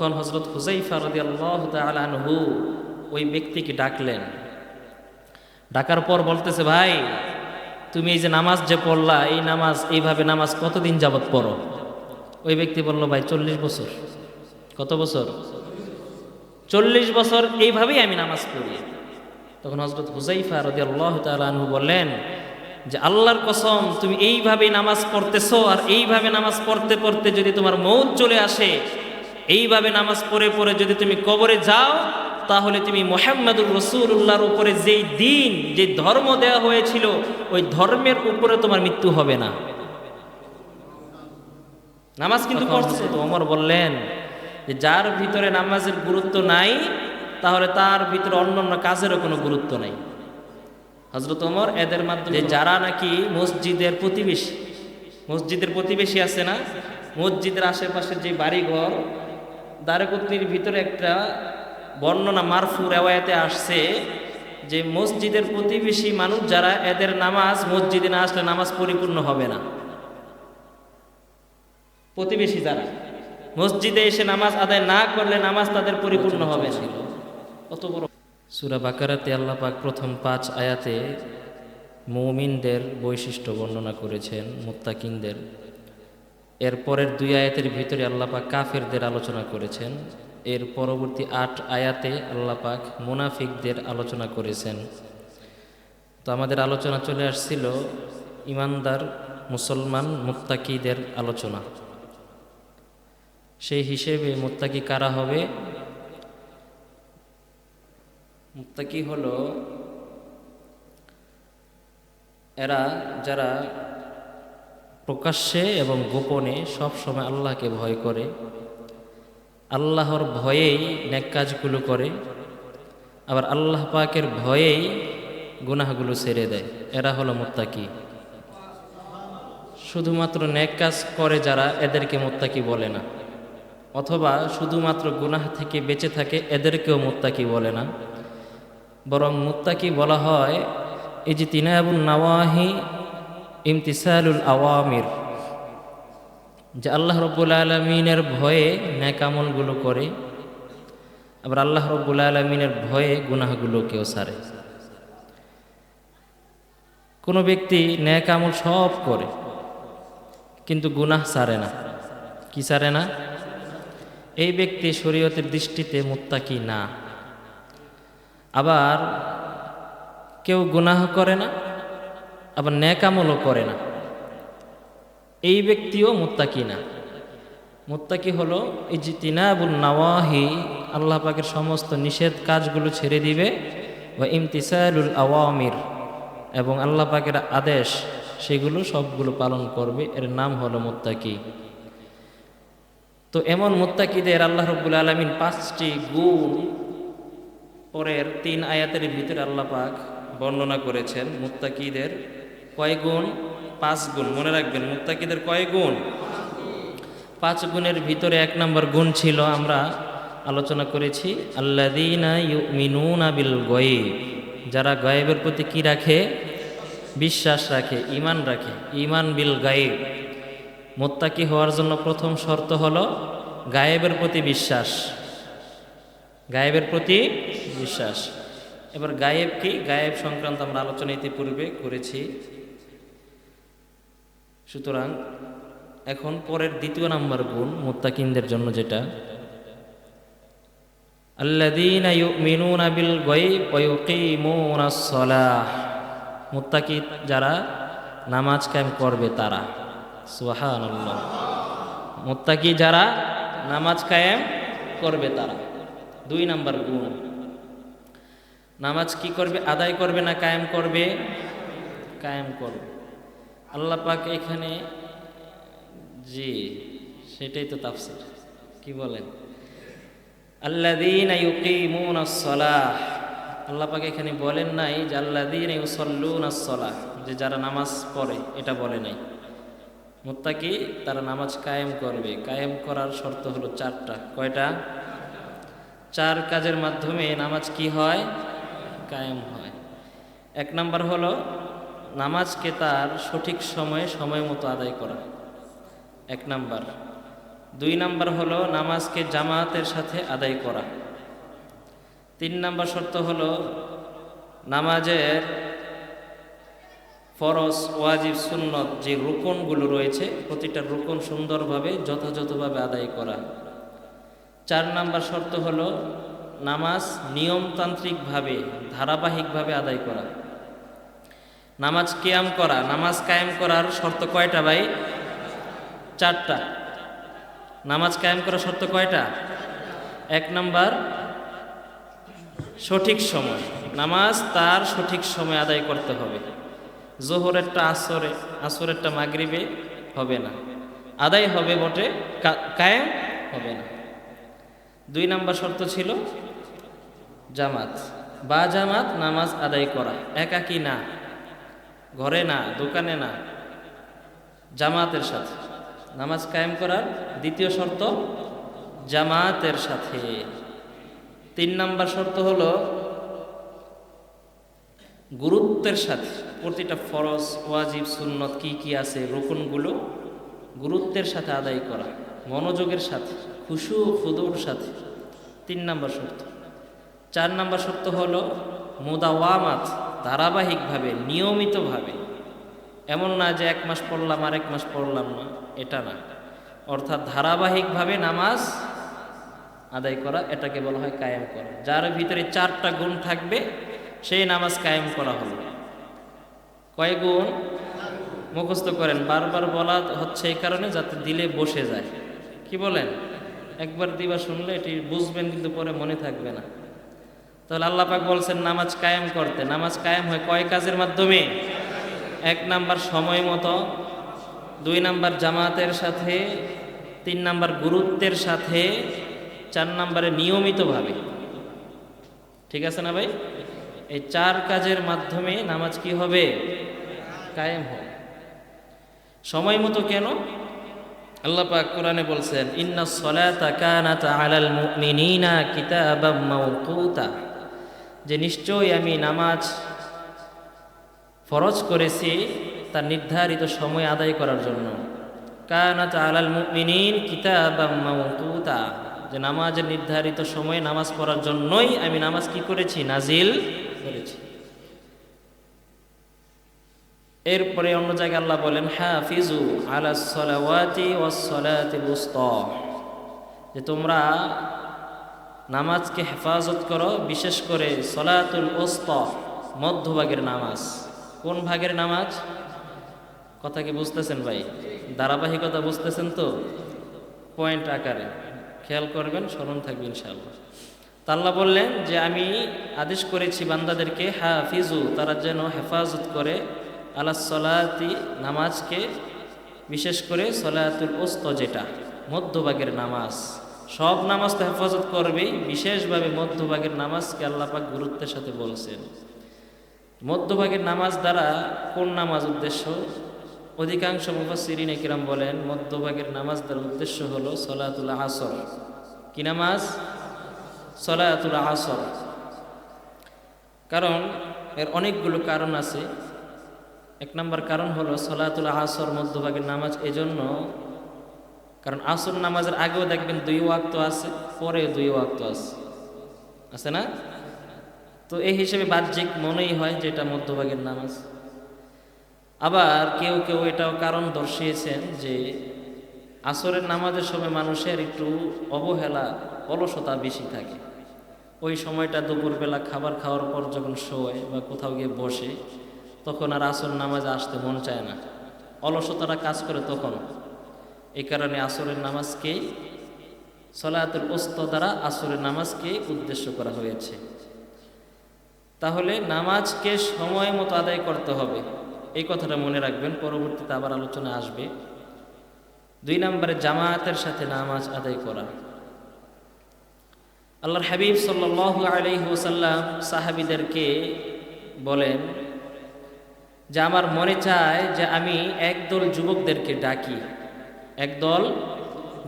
তখন হযরত হুযায়ফা রাদিয়াল্লাহু তাআলা আনহু ওই ব্যক্তিকে ডাকলেন। ডাকার পর বলতেছে, ভাই তুমি এই যে নামাজ যে পড়লা, এই নামাজ এইভাবে নামাজ কতদিন যাবত পড়ো? ওই ব্যক্তি বলল, ভাই 40 বছর। কত বছর? 40 বছর এইভাবেই আমি নামাজ পড়ি। তখন হযরত হুযায়ফা রাদিয়াল্লাহু তাআলা আনহু বললেন যে আল্লাহর কসম, তুমি এইভাবেই নামাজ পড়তেছো, আর এইভাবে নামাজ পড়তে পড়তে যদি তোমার মৌত চলে আসে, এইভাবে নামাজ পড়ে পড়ে যদি তুমি কবরে যাও, তাহলে তুমি মুহাম্মাদুর রাসূলুল্লাহর উপরে যেই দিন, যে ধর্ম দেওয়া হয়েছিল, ওই ধর্মের উপরে তোমার মৃত্যু হবে না। নামাজ কিন্তু পড়ছে। তো ওমর বললেন যে যার ভিতরে নামাজের গুরুত্ব নাই, তাহলে তার ভিতরে অন্যান্য কাজেরও কোনো গুরুত্ব নাই। হযরত ওমর এদের মাধ্যমে যারা নাকি মসজিদের প্রতিবেশী আছে না, মসজিদের আশেপাশের যে বাড়িঘর, দারকুতনির ভিতরে একটা বর্ণনা মারফু রেওয়ায়াতে আসছে যে মসজিদের প্রতিবেশী মানুষ যারা, এদের নামাজ মসজিদে না আসলে নামাজ পরিপূর্ণ হবে না। প্রতিবেশী যারা মসজিদে এসে নামাজ আদায় না করলে নামাজ তাদের পরিপূর্ণ হবে না। কত বড়! সূরা বাকারাতে আল্লাহ পাক প্রথম 5 আয়াতে মুমিনদের বৈশিষ্ট্য বর্ণনা করেছেন, মুত্তাকিনদের। এর পরের 2 আয়াতের ভিতরে আল্লাহ পাক কাফেরদের আলোচনা করেছেন। এর পরবর্তী 8 আয়াতে আল্লাহ পাক মুনাফিকদের আলোচনা করেছেন। তো আমাদের আলোচনা চলে আসছিল ইমানদার মুসলমান মুত্তাকিদের আলোচনা। সেই হিসেবে মুত্তাকি কারা হবে? মুত্তাকি হলো এরা যারা প্রকাশ্যে এবং গোপনে সব সময় আল্লাহকে ভয় করে, আল্লাহর ভয়েই নেক কাজগুলো করে, আবার আল্লাহ পাকের ভয়েই গুনাহগুলো ছেড়ে দেয়। এরা হলো মুত্তাকি। শুধুমাত্র নেক কাজ করে যারা, এদেরকে মুত্তাকি বলে না। অথবা শুধুমাত্র গুনাহ থেকে বেঁচে থাকে, এদেরকেও মুত্তাকি বলে না। বরং মুত্তাকি বলা হয় ইজতিনাবুন নাওয়াহি ইমতিসালুল আওয়ামির, যে আল্লাহ রাব্বুল আলামিনের ভয়ে নেক আমলগুলো করে, আবার আল্লাহ রাব্বুল আলামিনের ভয়ে গুনাহগুলোকেও ছাড়ে। কোনো ব্যক্তি নেক আমল সব করে কিন্তু গুনাহ ছাড়ে না, কি ছাড়ে না? এই ব্যক্তি শরীয়তের দৃষ্টিতে মুত্তাকি না। আবার কেউ গুনাহ করে না, আবার নেক আমলও করে না, এই ব্যক্তিও মুত্তাকি না। মুত্তাকি হলো ইজতিনাবুন নাওয়াহি, আল্লাহ পাকের সমস্ত নিষেধ কাজগুলো ছেড়ে দিবে, ওয়া ইমতিসালুল আওয়ামির, এবং আল্লাহ পাকের আদেশ সেগুলো সবগুলো পালন করবে। এর নাম হলো মুত্তাকি। তো এমন মুত্তাকিদের আল্লাহ রাব্বুল আলামিন 5টি গুণ পরের 3 আয়াতের ভিতরে আল্লাহ পাক বর্ণনা করেছেন। মুত্তাকিদের কয় গুণ? 5 গুণ। মনে রাখবেন, মুত্তাকিদের কয় গুণ? 5 গুণের ভিতরে 1 নম্বর গুণ ছিল, আমরা আলোচনা করেছি, আল্লাযীনা ইউমিনুনা বিল গায়ব, যারা গায়েবের প্রতি কি রাখে? বিশ্বাস রাখে, ঈমান রাখে। ঈমান বিল গায়ব। মুত্তাকি হওয়ার জন্য প্রথম শর্ত হলো গায়েবের প্রতি বিশ্বাস। গায়েবের প্রতি বিশ্বাস। এবার গায়েব কি? গায়েব সংক্রান্ত আমরা আলোচনা ইতিপূর্বে করেছি। সুতরাং এখন পরের 2 নম্বর গুণ মুত্তাকিনদের জন্য, যেটা আল্লাযীনা ইউমিনুনা বিল গায়ব ওয়া ইউকিমুনাস সালাহ, মুত্তাকি যারা নামাজ কায়েম করবে তারা। সুবহানাল্লাহ। মুত্তাকি যারা নামাজ কায়েম করবে তারা। 2 নম্বর গুণ। নামাজ কি করবে? আদায় করবে না কায়েম করবে? কায়েম করবে। আল্লাহ পাক এখানে, জি সেটাই তো তাফসীর। কি বলেন? আল্লাযীনা ইউকিমুনাস সালাহ, আল্লাহ পাক এখানে বলেন নাই যে আল্লাযীনা ইউসাল্লুনাস সালাহ, যে যারা নামাজ পড়ে, এটা বলে নাই। মুত্তাকি তারা নামাজ কায়েম করবে। কায়েম করার শর্ত হলো 4টা। কয়টা? 4 কাজের মাধ্যমে নামাজ কি হয়? কায়েম হয়। 1 নম্বর হলো নামাজকে তার সঠিক সময়ে সময় মতো আদায় করা। 1 নম্বর। 2 নাম্বার হলো নামাজকে জামাতের সাথে আদায় করা। 3 নাম্বার শর্ত হলো নামাজের ফরজ, ওয়াজিব, সুন্নত যে রুকনগুলো রয়েছে প্রতিটা রুকন সুন্দরভাবে যথাযথভাবে আদায় করা। 4 নাম্বার শর্ত হলো নামাজ নিয়মতান্ত্রিকভাবে ধারাবাহিকভাবে আদায় করা। নামাজ কিয়াম করা, নামাজ কায়েম করার শর্ত কয়টা ভাই? 4টা। নামাজ কায়েম করার শর্ত কয়টা? 1 নাম্বার সঠিক সময়, নামাজ তার সঠিক সময় আদায় করতে হবে। জোহরেরটা আসরে, আসরেরটা মাগরিবে হবে না, আদায় হবে বটে, কায়েম হবে না। 2 নাম্বার শর্ত ছিল জামাত বা জামাত নামাজ আদায় করা, একাকী না, ঘরে না, দোকানে না, জামাতের সাথে নামাজ কায়েম করার 2য় শর্ত জামাতের সাথে। 3 নাম্বার শর্ত হলো গুরুত্বের সাথে প্রতিটা ফরজ, ওয়াজিব, সুন্নত কি কি আছে রুকনগুলো গুরুত্বের সাথে আদায় করা, মনোযোগের সাথে, খুশু খুদুর সাথে। 3 নাম্বার শর্ত। 4 নাম্বার শর্ত হলো মুদাওয়ামাত, ধারাবাহিকভাবে, নিয়মিতভাবে। এমন না যে 1 মাস পড়লাম আর 1 মাস পড়লাম না, এটা না। অর্থাৎ ধারাবাহিকভাবে নামাজ আদায় করা, এটাকে বলা হয় কায়েম করা। যার ভিতরে 4টা গুণ থাকবে সেই নামাজ কায়েম করা হলো। কয় গুণ? মুখস্থ করেন, বারবার বলা হচ্ছে এই কারণে যাতে দিলে বসে যায়। কি বলেন? একবার দিবা শুনলে এটি বুঝবেন, কিন্তু পরে মনে থাকবে না। তাহলে আল্লাহ পাক বলছেন নামাজ কায়েম করতে। নামাজ কায়েম হয় কয় কাজের মাধ্যমে? 1 নাম্বার সময় মতো, 2 নাম্বার জামাতের সাথে, 3 নাম্বার গুরুত্বের সাথে, 4 নাম্বারে নিয়মিতভাবে। ঠিক আছে না ভাই? এই 4 কাজের মাধ্যমে নামাজ কি হবে? কায়েম হবে। সময় মতো কেন? আল্লাহ পাক কোরআনে বলছেন ইন্নাস সালাতা কানাত আলাল মুমিনিনা কিতাবাম মাওকুতা, যে নিশ্চয়ই আমি নামাজ ফরজ করেছি তার নির্ধারিত সময় আদায় করার জন্য। কানাত আলাল মুমিনিন কিতাবাম মাওকুতা, যে নামাজের নির্ধারিত সময়ে নামাজ পড়ার জন্যই আমি নামাজ কি করেছি? নাজিল করেছি। এরপরে অন্য জায়গায় আল্লাহ বলেন হাফিজু আলাস সালাওয়াতি ওয়াস সালাতিল উসতা, যে তোমরা নামাজকে হেফাজত করো, বিশেষ করে সলাতুল উসতা, মধ্যভাগের নামাজ। কোন ভাগের নামাজ? কথা কি বুঝতেছেন ভাই? ধারাবাহিকতা বুঝতেছেন তো? পয়েন্ট আকারে খেয়াল করবেন, স্মরণ থাকবে ইনশাআল্লাহ। আল্লাহ বললেন যে আমি আদেশ করেছি বান্দাদেরকে হাফিজু, তারা যেন হেফাজত করে, আলাস সলাতি, নামাজকে, বিশেষ করে সলাতুল উসতা, যেটা মধ্যভাগের নামাজ। সব নামাজ তো হেফাজত করবেই, বিশেষভাবে মধ্যভাগের নামাজকে আল্লাহ পাক গুরুত্বের সাথে বলছেন। মধ্যভাগের নামাজ দ্বারা কোন নামাজ উদ্দেশ্য? অধিকাংশ মুফাসসিরিনে কিরাম বলেন মধ্যভাগের নামাজ দ্বারা উদ্দেশ্য হলো সলাতুল আসর। কি নামাজ? সলাতুল আসর। কারণ এর অনেকগুলো কারণ আছে। 1 নম্বর কারণ হলো সলাতুল আসর মধ্যভাগের নামাজ এজন্য, কারণ আসর নামাজের আগেও দেখবেন 2 ওয়াক্ত আছে, পরে 2 ওয়াক্ত আছে না? তো এই হিসেবে বাহ্যিক মনেই হয় যে এটা মধ্যভাগের নামাজ। আবার কেউ কেউ এটাও কারণ দর্শিয়েছেন যে আসরের নামাজের সময় মানুষের একটু অবহেলা, অলসতা বেশি থাকে। ওই সময়টা দুপুরবেলা খাবার খাওয়ার পর যখন শোয় বা কোথাও গিয়ে বসে, তখন আর আসর নামাজে আসতে মন চায় না, অলসতাটা কাজ করে তখন। এই কারণে আসরের নামাজকেই, সলাতুল উসতা দ্বারা আসরের নামাজকে উদ্দেশ্য করা হয়েছে। তাহলে নামাজকে সময় মতো আদায় করতে হবে, এই কথাটা মনে রাখবেন, পরবর্তীতে আবার আলোচনা আসবে। 2 নম্বরে জামায়াতের সাথে নামাজ আদায় করা। আল্লাহর হাবিব সাল্লাল্লাহু আলাইহি ওয়াসাল্লাম সাহাবীদেরকে বলেন যে আমার মনে চায় যে আমি একদল যুবকদেরকে ডাকি, একদল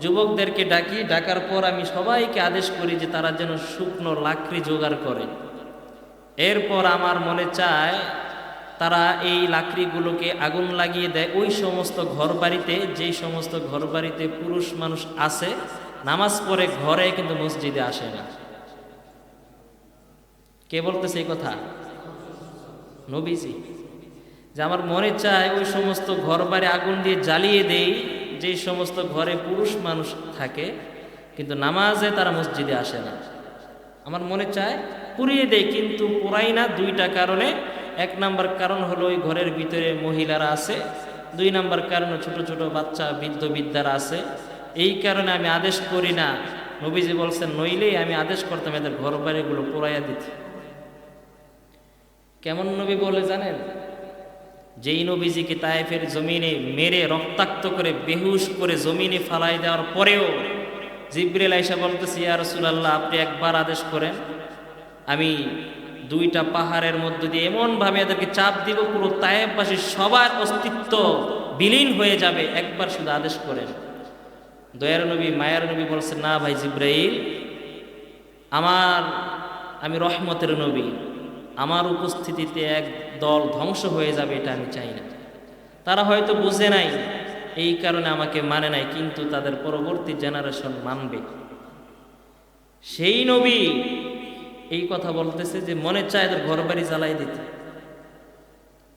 যুবকদেরকে ডাকি, ডাকার পর আমি সবাইকে আদেশ করি যে তারা যেন শুকনো লাকড়ি জোগাড় করে। এরপর আমার মনে চায় তারা এই লাকড়িগুলোকে আগুন লাগিয়ে দেয় ওই সমস্ত ঘরবাড়িতে, যেই সমস্ত ঘরবাড়িতে পুরুষ মানুষ আছে, নামাজ পড়ে ঘরে কিন্তু মসজিদে আসে না। কে বলতেছে এই কথা? নবীজি। যে আমার মনে চায় ওই সমস্ত ঘরবাড়ি আগুন দিয়ে জ্বালিয়ে দেই যেই সমস্ত ঘরে পুরুষ মানুষ থাকে কিন্তু নামাজে তারা মসজিদে আসে না। আমার মনে চায় পুড়িয়ে দেয়, কিন্তু পোড়াই না দুইটা কারণে। এক নাম্বার কারণ হলো ওই ঘরের ভিতরে মহিলারা আছে, দুই নাম্বার কারণ ছোট ছোট বাচ্চা বৃদ্ধ বৃদ্ধারা আছে। এই কারণে আমি আদেশ করি না। নবীজি বলছেন নইলেই আমি আদেশ করতাম এদের ঘর বাড়িগুলো পোড়াইয়া দিতে। কেমন নবী বলে জানেন? যেই নবীজিকে তায়েফের জমিনে মেরে রক্তাক্ত করে বেহুশ করে জমিনে ফালাই দেওয়ার পরেও জিবরিল আইসা বলতেছে, ইয়া রাসূলুল্লাহ, আপনি একবার আদেশ করেন, আমি দুইটা পাহাড়ের মধ্য দিয়ে এমনভাবে এদেরকে চাপ দিব পুরো তায়েফবাসী সবার অস্তিত্ব বিলীন হয়ে যাবে, একবার শুধু আদেশ করেন। দয়ার নবী মায়ার নবী বলছেন, না ভাই জিবরাইল, আমি রহমতের নবী, আমার উপস্থিতিতে এক দল ধ্বংস হয়ে যাবে এটা আমি চাই না। তারা হয়তো বুঝে নাই, এই কারণে আমাকে মানে নাই, কিন্তু তাদের পরবর্তী জেনারেশন মানবে। সেই নবী এই কথা বলতেছে যে মনে চায় এদের ঘর বাড়ি জ্বালাই দিতে।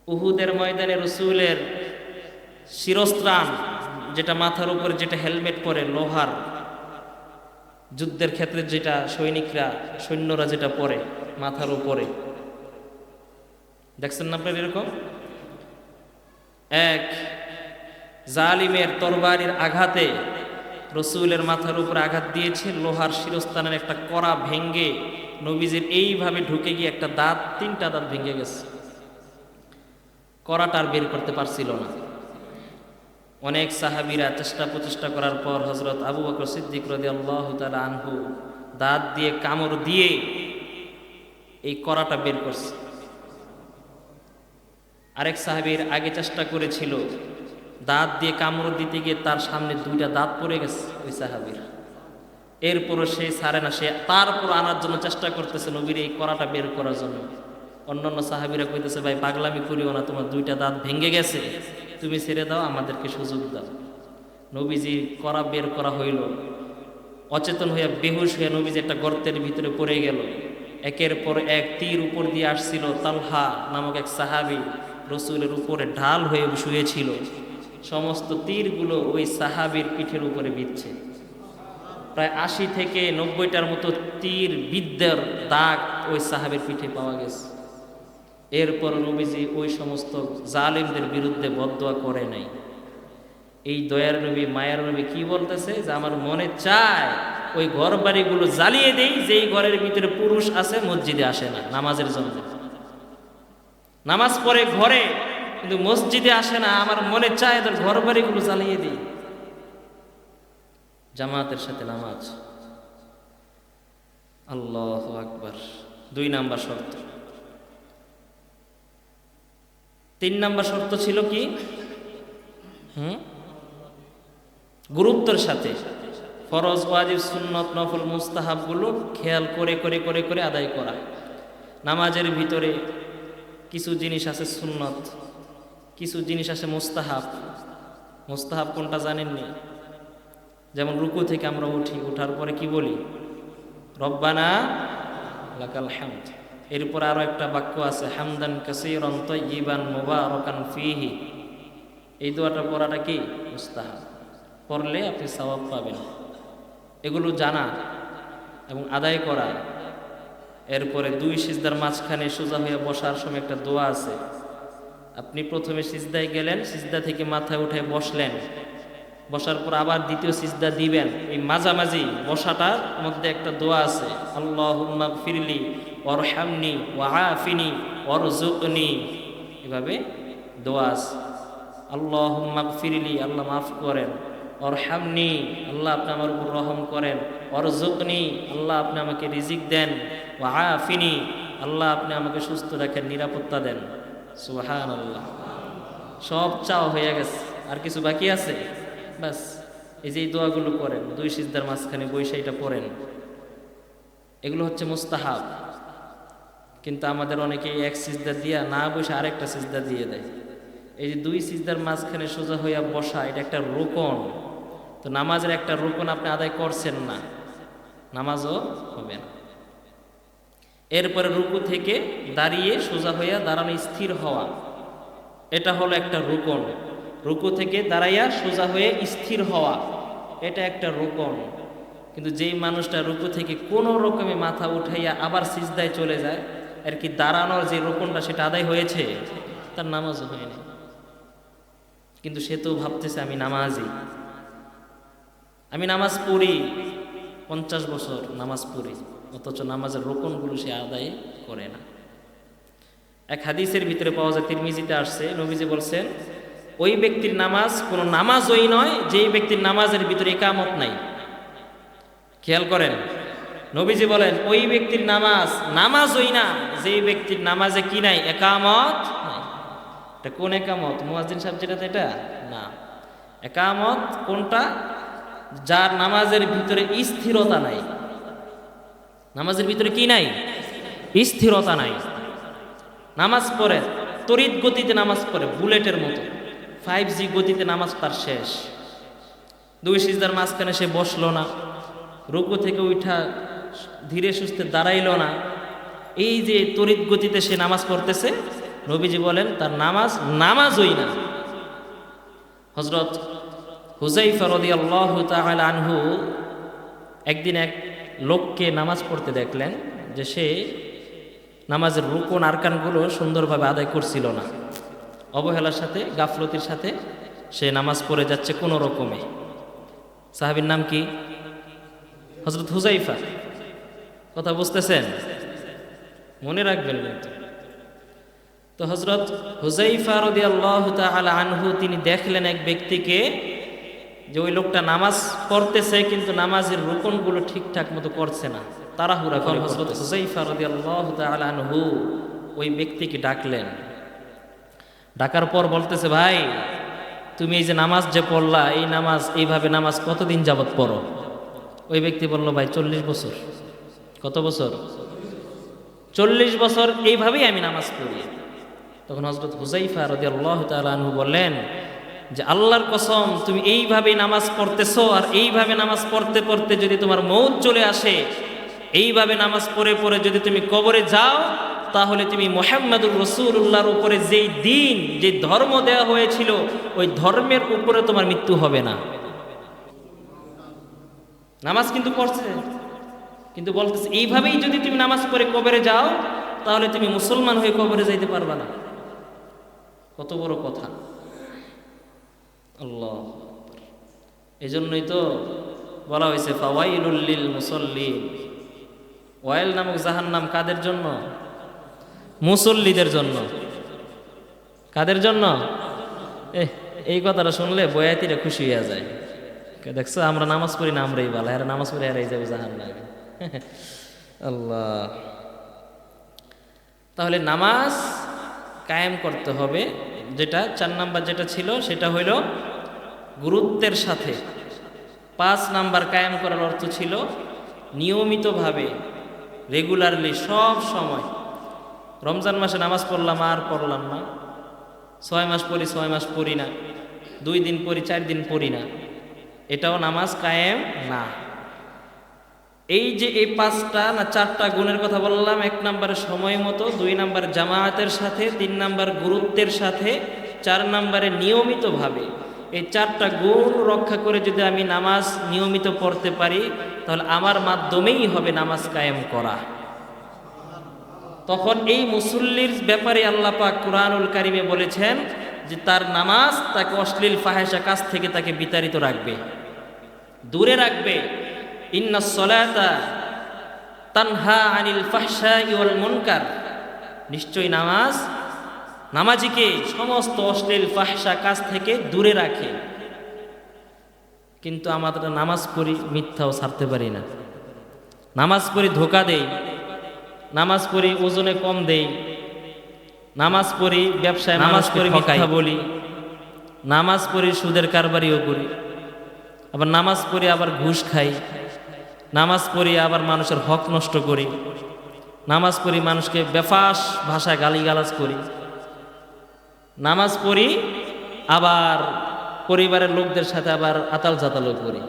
উহুদের ময়দানে রসুলের শিরস্ত্রাণ, যেটা মাথার উপরে যেটা হেলমেট পরে লোহার, যুদ্ধের ক্ষেত্রে যেটা সৈন্যরা যেটা পরে মাথার উপরে, দেখছেন না আপনার? এরকম এক জালিমের তরবারির আঘাতে রসুলের মাথার উপরে আঘাত দিয়েছে, লোহার শিরস্থানের একটা কড়া ভেঙ্গে নবীজির এইভাবে ঢুকে গিয়ে একটা দাঁত, 3টা দাঁত ভেঙে গেছে। কড়াটা আর বের করতে পারছিল না। অনেক সাহাবীরা চেষ্টা প্রচেষ্টা করার পর হযরত আবু বকর সিদ্দিক রাদিয়াল্লাহু তাআলা আনহু দাঁত দিয়ে কামড় দিয়ে এই কড়াটা বের করছে। আরেক সাহাবীর আগে চেষ্টা করেছিল, দাঁত দিয়ে কামড় দিতে গিয়ে তার সামনে 2টা দাঁত পড়ে গেছে ওই সাহাবীর। এরপরও সে ছাড়ে না, সে তারপর আনার জন্য চেষ্টা করতেছে নবীর এই কড়াটা বের করার জন্য। অন্যান্য সাহাবীরা কইতেছে, ভাই পাগলামি করিও না, তোমার 2টা দাঁত ভেঙে গেছে, তুমি ছেড়ে দাও, আমাদেরকে সুযোগ দাও। নবীজি কড়া বের করা হইল, অচেতন হইয়া বেহুশ হইয়া নবীজি একটা গর্তের ভিতরে পড়ে গেল। একের পর এক তীর উপর দিয়ে আসছিল। তালহা নামক এক সাহাবী রসুলের উপরে ঢাল হয়ে শুয়েছিল, সমস্ত তীরগুলো ওই সাহাবীর পিঠের উপরে বিঁধছে। প্রায় 80 থেকে 90টার মতো তীর বিদ্যার দাগ ওই সাহাবীর পিঠে পাওয়া গেছে। এরপর নবীজি ওই সমস্ত জালিমদের বিরুদ্ধে বদদোয়া করে নাই। এই দয়ার নবী মায়ার নবী কি বলতেছে? যে আমার মনে চায় ওই ঘর বাড়িগুলো জ্বালিয়ে দেই যেই ঘরের ভিতরে পুরুষ আছে, মসজিদে আসে না নামাজের জন্য। নামাজ পড়ে ঘরে কিন্তু মসজিদে আসে না। আমার মনে চায় এদের ঘর বাড়িগুলো জ্বালিয়ে দিই। জামাতের সাথে নামাজ, আল্লাহু আকবার, 2 নাম্বার শর্ত। 3 নাম্বার শর্ত ছিল কি? গুরুত্বের সাথে ফরজ, ওয়াজিব, সুন্নত, নফল, মুস্তাহাবগুলো খেয়াল করে করে করে করে আদায় করা। নামাজের ভিতরে কিছু জিনিস আছে সুন্নত, কিছু জিনিস আছে মুস্তাহাব। মুস্তাহাব কোনটা জানেননি? যেমন রুকু থেকে আমরা উঠি, উঠার পরে কি বলি? রব্বানা লাকাল হামদ। এরপর আরো একটা বাক্য আছে, হামদান কাসীরান তাইয়িবান মুবারাকান ফীহি। এই দোয়াটা পড়াটা কি? মুস্তাহাব। পড়লে আপনি সওয়াব পাবেন। এগুলো জানা এবং আদায় করা। এরপরে 2 সিজদার মাঝখানে সোজা হয়ে বসার সময় একটা দোয়া আছে। আপনি প্রথমে সিজদায় গেলেন, সিজদা থেকে মাথায় উঠে বসলেন, বসার পর আবার দ্বিতীয় সিজদা দিবেন। এই মাঝামাঝি বসাটার মধ্যে একটা দোয়া আছে, আল্লাহুম্মা গফিরলি ওয়ারহামনি ওয়াআফিনি ওয়ারযুকনি। এভাবে দোয়া আছে। আল্লাহুম্মা গফিরলি, আল্লাহ মাফ করেন, ওয়ারহামনি, আল্লাহ আপনি আমার উপর রহম করেন, ওয়ারযুকনি, আল্লাহ আপনি আমাকে রিজিক দেন, ওয়াআফিনি, আল্লাহ আপনি আমাকে সুস্থ রাখেন, নিরাপত্তা দেন। সুবহানাল্লাহ। সব চাওয়া হয়ে গেছে, আর কিছু বাকি আছে? বাস এই যে এই দোয়াগুলো করেন, 2 সিজদার মাঝখানে বৈশা এটা পড়েন। এগুলো হচ্ছে মুস্তাহাব। কিন্তু আমাদের অনেকেই এক সিজদা দিয়া না বসে আরেকটা সিজদা দিয়ে দেয়। এই যে দুই সিজদার মাঝখানে সোজা হইয়া বসা, এটা একটা রোকন। তো নামাজের একটা রোকন আপনি আদায় করছেন না, নামাজও হবে না। এরপরে রুকু থেকে দাঁড়িয়ে সোজা হইয়া দাঁড়ানো, স্থির হওয়া, এটা হলো একটা রোকন। রুকু থেকে দাঁড়াইয়া সোজা হয়ে স্থির হওয়া, এটা একটা রোকন। কিন্তু যেই মানুষটা রুকু থেকে কোনো রকমে মাথা উঠাইয়া আবার সিজদায় চলে যায়, আর কি দাঁড়ানোর যে রোকনটা সেটা আদায় হয়েছে, তার নামাজও হয়নি। কিন্তু সে তো ভাবতেছে আমি নামাজি, আমি নামাজ পড়ি, 50 বছর নামাজ পড়ি, অথচ নামাজের রোকনগুলো সে আদায় করে না। এক হাদিসের ভিতরে পাওয়া যায়, তিরমিজিতে আসছে, নবীজি বলছেন ওই ব্যক্তির নামাজ কোনো নামাজই নয় যেই ব্যক্তির নামাজের ভিতরে ইকামত নাই। খেয়াল করেন, নবীজি বলেন ওই ব্যক্তির নামাজ নামাজই না যেই ব্যক্তির নামাজে কি নাই, একামত নাই। এটা কোন একামত? মুয়াজ্জিন সাহেব যেটা, এটা না। একামত কোনটা? যার নামাজের ভিতরে স্থিরতা নাই। নামাজের ভিতরে কি নাই? স্থিরতা নাই। নামাজ পড়ে তড়িৎ গতিতে নামাজ পড়ে, বুলেটের মতো 5G গতিতে নামাজ তার শেষ। দুই সিজদার মাঝখানে সে বসলো না, রুকু থেকে উঠা ধীরে সুস্থে দাঁড়াইল না, এই যে তড়িৎ গতিতে সে নামাজ পড়তেছে, নবীজি বলেন তার নামাজ নামাজই না। হযরত হুযায়ফা রাদিয়াল্লাহু তাআলা আনহু একদিন এক লোককে নামাজ পড়তে দেখলেন যে সে নামাজের রুকুন আরকানগুলো সুন্দরভাবে আদায় করছিল না, অবহেলার সাথে, গাফলতির সাথে সে নামাজ পড়ে যাচ্ছে কোনো রকমে। সাহাবীর নাম কি? হযরত হুযায়ফা। কথা বুঝতেছেন? মনে রাখবেন কিন্তু। তো হযরত হুযায়ফা রাদিয়াল্লাহু তাআলা আনহু তিনি দেখলেন এক ব্যক্তিকে, যে ওই লোকটা নামাজ পড়তেছে কিন্তু নামাজের রুকনগুলো ঠিকঠাক মতো করছে না, তাড়াহুড়া করে। হযরত হুযায়ফা রাদিয়াল্লাহু তাআলা আনহু ওই ব্যক্তিকে ডাকলেন। ডাকার পর বলতেছে, ভাই তুমি এই যে নামাজ যে পড়লা, এই নামাজ এইভাবে নামাজ কতদিন যাবত পড়ো? ওই ব্যক্তি বলল, ভাই 40 বছর। কত বছর? 40 বছর এইভাবেই আমি নামাজ পড়ি। তখন হযরত হুযায়ফা রাদিয়াল্লাহু তাআলা আনহু বললেন যে আল্লাহর কসম, তুমি এইভাবে নামাজ পড়তেছো, আর এইভাবে নামাজ পড়তে পড়তে যদি তোমার মৌত চলে আসে, এইভাবে নামাজ পড়ে পড়ে যদি তুমি কবরে যাও, তাহলে তুমি মুহাম্মদুর রাসূলুল্লাহর উপরে যেই দিন, যে ধর্ম দেওয়া হয়েছিল, ওই ধর্মের উপরে তোমার মৃত্যু হবে না। নামাজ কিন্তু পড়ছে, কিন্তু বলতেছে এইভাবেই যদি তুমি নামাজ পড়ে কবরে যাও, তাহলে তুমি মুসলমান হয়ে কবরে যাইতে পারবা না। কত বড় কথা! আল্লাহ! এজন্যই তো বলা হয়েছে ফাওয়াইলুল লিল মুসাল্লিন। ওয়াইল নামক জাহান্নাম কাদের জন্য? মুসল্লিদের জন্য। কাদের জন্য? এই কথাটা শুনলে বয়াতিরা খুশি হয়ে যায়। দেখছো, আমরা নামাজ পড়ি না, আমরাই ভালো, আর নামাজ পড়ে হারাই যাবে জাহান্নামে। আল্লাহ! তাহলে নামাজ কায়েম করতে হবে। যেটা 4 নাম্বার যেটা ছিল সেটা হইল গুরুত্বের সাথে। 5 নাম্বার কায়েম করার অর্থ ছিল নিয়মিতভাবে, রেগুলারলি, সব সময়। রমজান মাসে নামাজ পড়লাম আর পড়লাম না, 6 মাস পড়ি 6 মাস পড়ি না, 2 দিন পড়ি 4 দিন পড়ি না, এটাও নামাজ কায়েম না। এই যে এই 5টা না 4টা গুণের কথা বললাম, 1 নম্বরে সময় মতো, 2 নম্বরে জামায়াতের সাথে, 3 নম্বর গুরুত্বের সাথে, 4 নম্বরে নিয়মিতভাবে। এই 4টা গুণ রক্ষা করে যদি আমি নামাজ নিয়মিত পড়তে পারি, তাহলে আমার মাধ্যমেই হবে নামাজ কায়েম করা। তখন এই মুসল্লির ব্যাপারে আল্লাহ পাক কুরআনুল কারীমে বলেছেন যে তার নামাজ তাকে অশ্লীল ফাহেসা কাজ থেকে তাকে বিতাড়িত রাখবে, দূরে রাখবে। ইন্নাস সালাতা তানহা আনিল ফাহশাই ওয়াল মুনকার। নিশ্চয়ই নামাজ নামাজিকে সমস্ত অশ্লীল ফাহশা কাজ থেকে দূরে রাখে। কিন্তু আমরা নামাজ পড়ি, মিথ্যাও ছাড়তে পারি না। নামাজ পড়ি, ধোঁকা দেই। নামাজ পড়ি, ওজনে কম দেই। নামাজ পড়ি, ব্যবসায় নামাজ পড়ি, মিথ্যা বলি। নামাজ পড়ি, সুদের কারবারিও করি। আবার নামাজ পড়ি, আবার ঘুষ খাই। নামাজ পড়ি, আবার মানুষের হক নষ্ট করি। নামাজ পড়ি মানুষকে বেফাস ভাষায় গালিগালাজ করি, নামাজ পড়ি আবার পরিবারের লোকদের সাথে আবার আতাল জাতালও করি,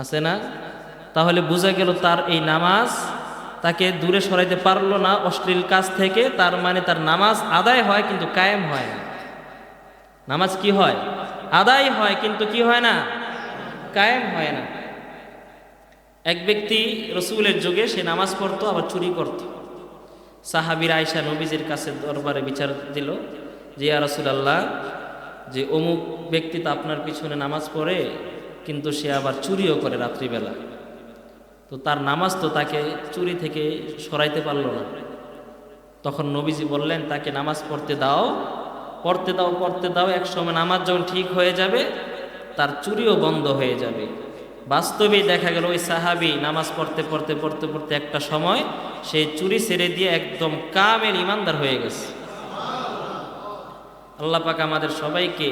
আছে না? তাহলে বোঝা গেল তার এই নামাজ তাকে দূরে সরাইতে পারলো না অশ্লীল কাজ থেকে। তার মানে তার নামাজ আদায় হয় কিন্তু কায়েম হয় না। নামাজ কি হয়? আদায় হয় কিন্তু কি হয় না? কায়েম হয় না। এক ব্যক্তি রসুলের যুগে সে নামাজ পড়তো আবার চুরি করত। সাহাবীর আয়েশা নবীজির কাছে দরবারে বিচার দিল যে ইয়া রাসূলুল্লাহ, যে অমুক ব্যক্তি তো আপনার পিছনে নামাজ পড়ে কিন্তু সে আবার চুরিও করে রাত্রিবেলা, তো তার নামাজ তো তাকে চুরি থেকে সরাইতে পারল না। তখন নবীজি বললেন তাকে নামাজ পড়তে দাও, পড়তে দাও, পড়তে দাও, এক সময় নামাজ যখন ঠিক হয়ে যাবে তার চুরিও বন্ধ হয়ে যাবে। বাস্তবেই দেখা গেল ওই সাহাবী নামাজ পড়তে পড়তে পড়তে পড়তে একটা সময় সে চুরি ছেড়ে দিয়ে একদম কামেল ইমানদার হয়ে গেছে। আল্লাহ পাক আমাদের সবাইকে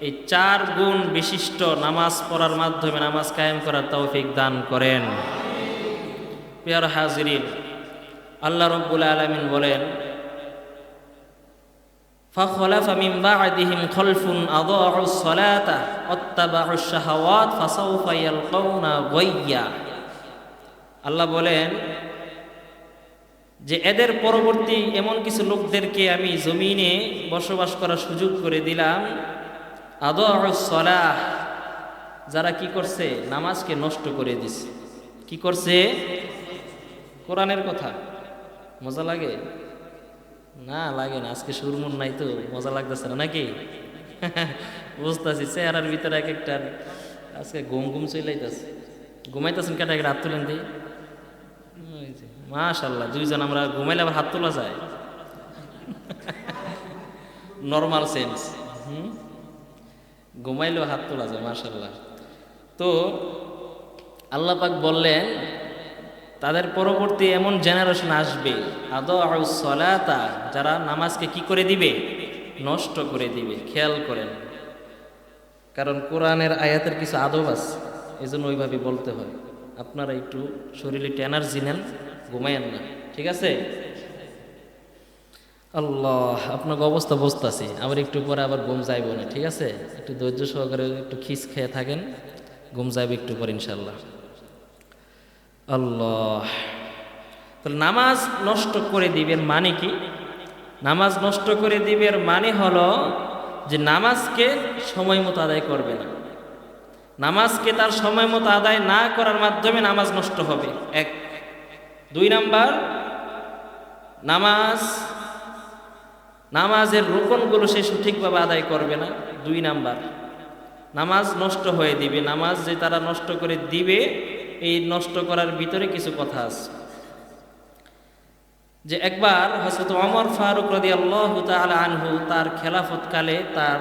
এই 4 গুণ বিশিষ্ট নামাজ পড়ার মাধ্যমে নামাজ কায়েম করার তৌফিক দান করেন। প্রিয় হাজিরিন, আল্লাহ রাব্বুল আলামিন বলেন ফাখলাফা মিন বা'দিহিম খলফুন আযাউস সালাতা ওয়াত্তাবাউশ শাহাওয়াত ফাসাউফা ইয়ালকাউনা গায়্যা। আল্লাহ বলেন যে এদের পরবর্তী এমন কিছু লোকদেরকে আমি জমিনে বসবাস করার সুযোগ করে দিলাম, আযাউস সালাহ, যারা কি করছে? নামাজকে নষ্ট করে দিছে। কি করছে? কোরআনের কথা মজা লাগে না? লাগে না? আজকে সুরমুন নাই তো মজা লাগতেছে না নাকি? বুঝতেছি চেহারার ভিতরে এক একটা আজকে ঘুম ঘুম চলাইতেছে। ঘুমাইতেছেন কেটা? একটা হাত তুলেন দিই। মাশাআল্লাহ, দুইজন আমরা ঘুমাইলে আবার হাত তোলা যায়। নর্মাল সেন্স, ঘুমাইলেও হাত তোলা যায়, মাশাআল্লাহ। তো আল্লাহ পাক বললেন তাদের পরবর্তী এমন জেনারেশন আসবে আযাউস সালাতা, যারা নামাজকে কি করে দিবে? নষ্ট করে দিবে। খেয়াল করেন, কারণ কোরআনের আয়াতের কিছু আদব আছে, এজন্য ওইভাবে বলতে হয়। আপনারা একটু শরীরে একটু এনার্জি নেন, ঘুমায়েন না, ঠিক আছে? আল্লাহ, আপনাকে অবস্থা বুঝতেছি, আবার একটু পরে আবার ঘুম যাইব না, ঠিক আছে? একটু ধৈর্য সহকারে একটু খিস খেয়ে থাকেন, ঘুম যাইবে একটু পরে ইনশাল্লাহ। আল্লাহ, তাহলে নামাজ নষ্ট করে দিবেন মানে কি? নামাজ নষ্ট করে দিবের মানে হলো যে নামাজকে সময় মতো আদায় করবে না। নামাজকে তার সময় মতো আদায় না করার মাধ্যমে নামাজ নষ্ট হবে, 1। 2 নাম্বার, নামাজের রুকনগুলো সে সঠিকভাবে আদায় করবে না। 2 নাম্বার, নামাজ নষ্ট হয়ে দিবে। নামাজ যে তারা নষ্ট করে দিবে, এই নষ্ট করার ভিতরে কিছু কথা আছে। যে একবার হযরত ওমর ফারুক রাদিয়াল্লাহু তাআলা আনহু তার খেলাফতকালে তার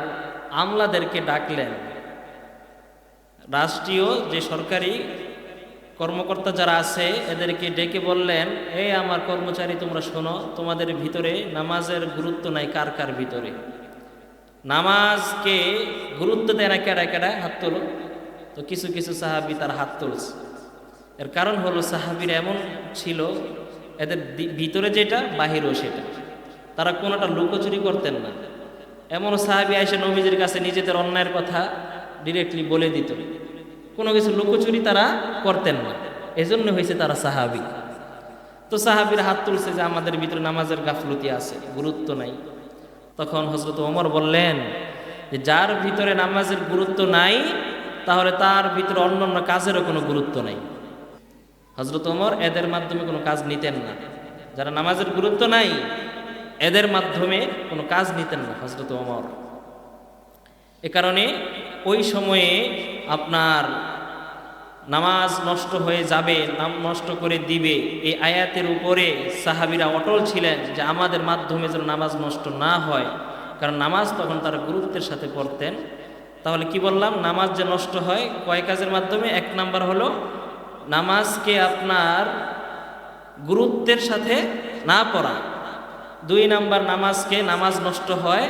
আমলাদেরকে ডাকলেন। রাষ্ট্রীয় যে সরকারি কর্মকর্তা যারা আছে এদেরকে ডেকে বললেন, এই আমার কর্মচারী তোমরা শোনো, তোমাদের ভিতরে নামাজের গুরুত্ব নাই কার কার ভিতরে? নামাজকে গুরুত্ব দেয় না কেডা কেডা? হাত তোলো। তো কিছু কিছু সাহাবী তার হাত তুলছে। এর কারণ হলো সাহাবীরা এমন ছিল, এদের ভিতরে যেটা বাহিরেও সেটা, তারা কোনোটা লুকোচুরি করতেন না। এমন সাহাবী আয়েশা নবীজির কাছে নিজেদের অন্যায়ের কথা ডিরেক্টলি বলে দিত, কোনো কিছু লুকোচুরি তারা করতেন না। এজন্য হয়েছে তারা সাহাবী। তো সাহাবীরা হাত তুলছে যে আমাদের ভিতরে নামাজের গাফলতি আছে, গুরুত্ব নাই। তখন হযরত ওমর বললেন যে যার ভিতরে নামাজের গুরুত্ব নাই তাহলে তার ভিতরে অন্যান্য কাজেরও কোনো গুরুত্ব নাই। হযরত ওমর এদের মাধ্যমে কোনো কাজ নিতেন না, যারা নামাজের গুরুত্ব নাই এদের মাধ্যমে কোনো কাজ নিতেন না হযরত ওমর। এ কারণে ওই সময়ে আপনার নামাজ নষ্ট হয়ে যাবে, নাম নষ্ট করে দিবে, এই আয়াতের উপরে সাহাবীরা অটল ছিলেন যে আমাদের মাধ্যমে যেন নামাজ নষ্ট না হয়, কারণ নামাজ তখন তারা গুরুত্বের সাথে পড়তেন। তাহলে কি বললাম? নামাজ যে নষ্ট হয় কয় কাজের মাধ্যমে? 1 নাম্বার হলো নামাজকে আপনার গুরুত্বের সাথে না পড়া। 2 নাম্বার, নামাজ নষ্ট হয়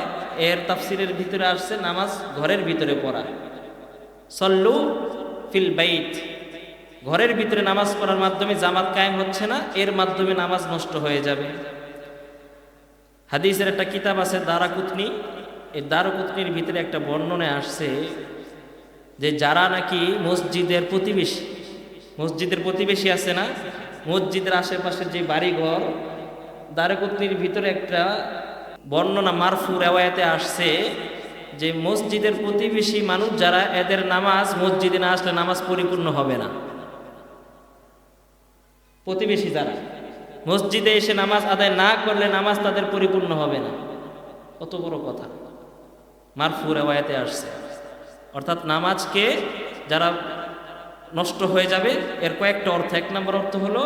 এর তাফসিরের ভিতরে আসছে নামাজ ঘরের ভিতরে পড়া। সল্লু ফিল বাইত, ঘরের ভিতরে নামাজ পড়ার মাধ্যমে জামাত কায়েম হচ্ছে না, এর মাধ্যমে নামাজ নষ্ট হয়ে যাবে। হাদিসের একটা কিতাব আছে দারাকুতনি, এই দারাকুতনির ভিতরে একটা বর্ণনায় আসছে যে যারা নাকি মসজিদের প্রতিবেশী আছে না, মসজিদের আশেপাশে যে বাড়িঘর, দারাকুতনির ভিতরে একটা বর্ণনা মারফু রেওয়ায়াতে আসছে যে মসজিদের প্রতিবেশী মানুষ যারা, এদের নামাজ মসজিদে না আসলে নামাজ পরিপূর্ণ হবে না। প্রতিবেশী যারা মসজিদে এসে নামাজ আদায় না করলে নামাজ তাদের পরিপূর্ণ হবে না। কত বড় কথা, মারফু রেওয়ায়াতে আসছে। অর্থাৎ নামাজকে যারা নষ্ট হয়ে যাবে, এর কয়েকটা অর্থ। এক নম্বর অর্থ হলো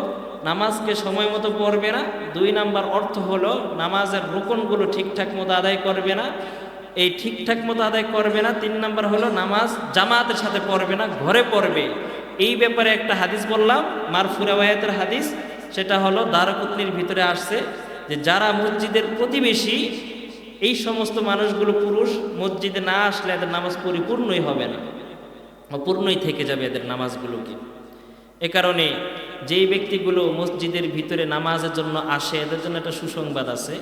নামাজকে সময় মতো পড়বে না। দুই নম্বর অর্থ হলো নামাজের রুকনগুলো ঠিকঠাক মতো আদায় করবে না, এই ঠিকঠাক মতো আদায় করবে না। তিন নম্বর হলো নামাজ জামাতের সাথে পড়বে না, ঘরে পড়বে। এই ব্যাপারে একটা হাদিস বললাম, মারফু রিওয়ায়াতের হাদিস, সেটা হলো দারাকুতনির ভিতরে আসছে যে যারা মসজিদের প্রতিবেশী, এই সমস্ত মানুষগুলো পুরুষ মসজিদে না আসলে এদের নামাজ পরিপূর্ণই হবে না, অপূর্ণই থেকে যাবে এদের নামাজগুলোকে। এ কারণে যেই ব্যক্তিগুলো মসজিদের ভিতরে নামাজের জন্য আসে, এদের জন্য একটা সুসংবাদ আছে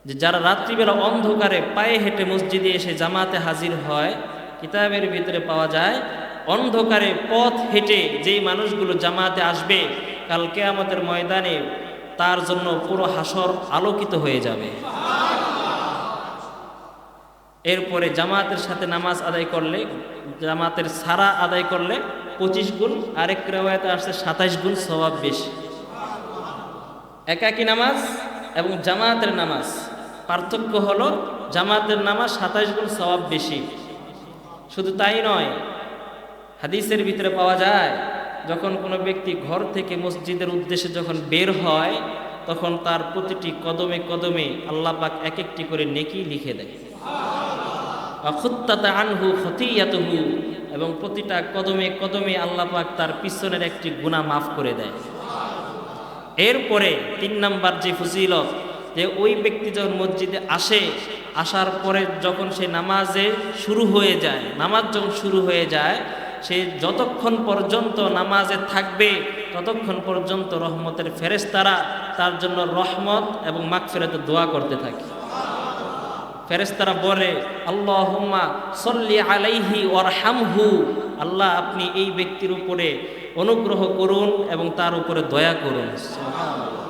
যে যারা রাত্রিবেলা অন্ধকারে পায়ে হেঁটে মসজিদে এসে জামাতে হাজির হয়, কিতাবের ভিতরে পাওয়া যায় অন্ধকারে পথ হেঁটে যেই মানুষগুলো জামাতে আসবে, কাল কিয়ামতের ময়দানে তার জন্য পুরো হাসর আলোকিত হয়ে যাবে। এরপরে জামাতের সাথে নামাজ আদায় করলে, জামাতের সারা আদায় করলে 25 গুণ, আরেক রিওয়ায়াতে আসছে 27 গুণ সওয়াব বেশি। একাকী নামাজ এবং জামাতের নামাজ পার্থক্য হলো জামাতের নামাজ 27 গুণ সওয়াব বেশি। শুধু তাই নয়, হাদিসের ভিতরে পাওয়া যায় যখন কোনো ব্যক্তি ঘর থেকে মসজিদের উদ্দেশ্যে যখন বের হয়, তখন তার প্রতিটি কদমে কদমে আল্লাহ পাক এক একটি করে নেকি লিখে দেয়। খুত্তাতা আনহু খতিয়াতুহু, এবং প্রতিটা কদমে কদমে আল্লাহ পাক তার পিছনের একটি গুনাহ মাফ করে দেয়। এরপরে 3 নাম্বার যে ফজিলত, যে ওই ব্যক্তি যখন মসজিদে আসে, আসার পরে যখন সে নামাজে শুরু হয়ে যায়, নামাজ যখন শুরু হয়ে যায়, সে যতক্ষণ পর্যন্ত নামাজে থাকবে ততক্ষণ পর্যন্ত রহমতের ফেরেশতারা তার জন্য রহমত এবং মাগফিরাতের দোয়া করতে থাকে। ফেরেশতারা বলে, আল্লাহুম্মা সল্লি আলাইহি ওয়ারহামহু, আল্লাহ আপনি এই ব্যক্তির উপরে অনুগ্রহ করুন এবং তার উপরে দয়া করুন। সুবহানাল্লাহ।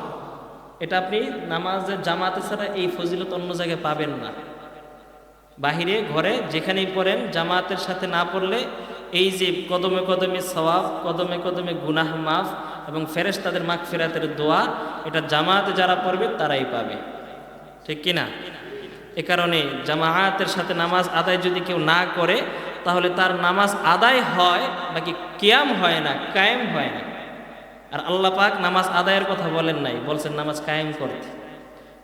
এটা আপনি নামাজের জামাতে ছাড়া এই ফজিলত অন্য জায়গায় পাবেন না। বাহিরে ঘরে যেখানেই পড়েন, জামাতের সাথে না পড়লে এই যে কদমে কদমে সওয়াব, কদমে কদমে গুনাহ মাফ এবং ফেরেশতাদের মাগফিরাতের দোয়া, এটা জামাতে যারা পড়বে তারাই পাবে, ঠিক কিনা? এ কারণে জামায়াতের সাথে নামাজ আদায় যদি কেউ না করে, তাহলে তার নামাজ আদায় হয়, বাকি কিয়াম হয় না, কায়েম হয় না। আর আল্লাহ পাক নামাজ আদায়ের কথা বলেন নাই, বলছেন নামাজ কায়েম করতে।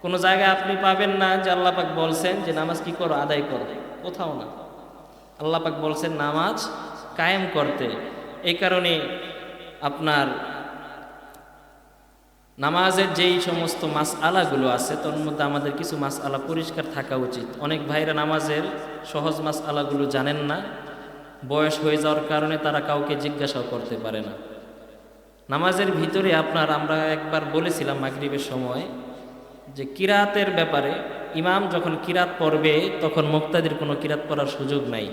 কোনো জায়গায় আপনি পাবেন না যে আল্লাহ পাক বলছেন যে নামাজ কি করো, আদায় করো, কোথাও না। আল্লাহ পাক বলছেন নামাজ কায়েম করতে। এই কারণে আপনার নামাজের যেই সমস্ত মাসআলাগুলো আছে, তার মধ্যে আমাদের কিছু মাসআলা পরিষ্কার থাকা উচিত। অনেক ভাইরা নামাজের সহজ মাসআলাগুলো জানেন না, বয়স হয়ে যাওয়ার কারণে তারা কাউকে জিজ্ঞাসাও করতে পারে না। নামাজের ভিতরে আমরা একবার বলেছিলাম মাগরিবের সময় যে কিরাতের ব্যাপারে, ইমাম যখন কিরাত পড়বে তখন মুক্তাদির কোনো কিরাত পড়ার সুযোগ নাই।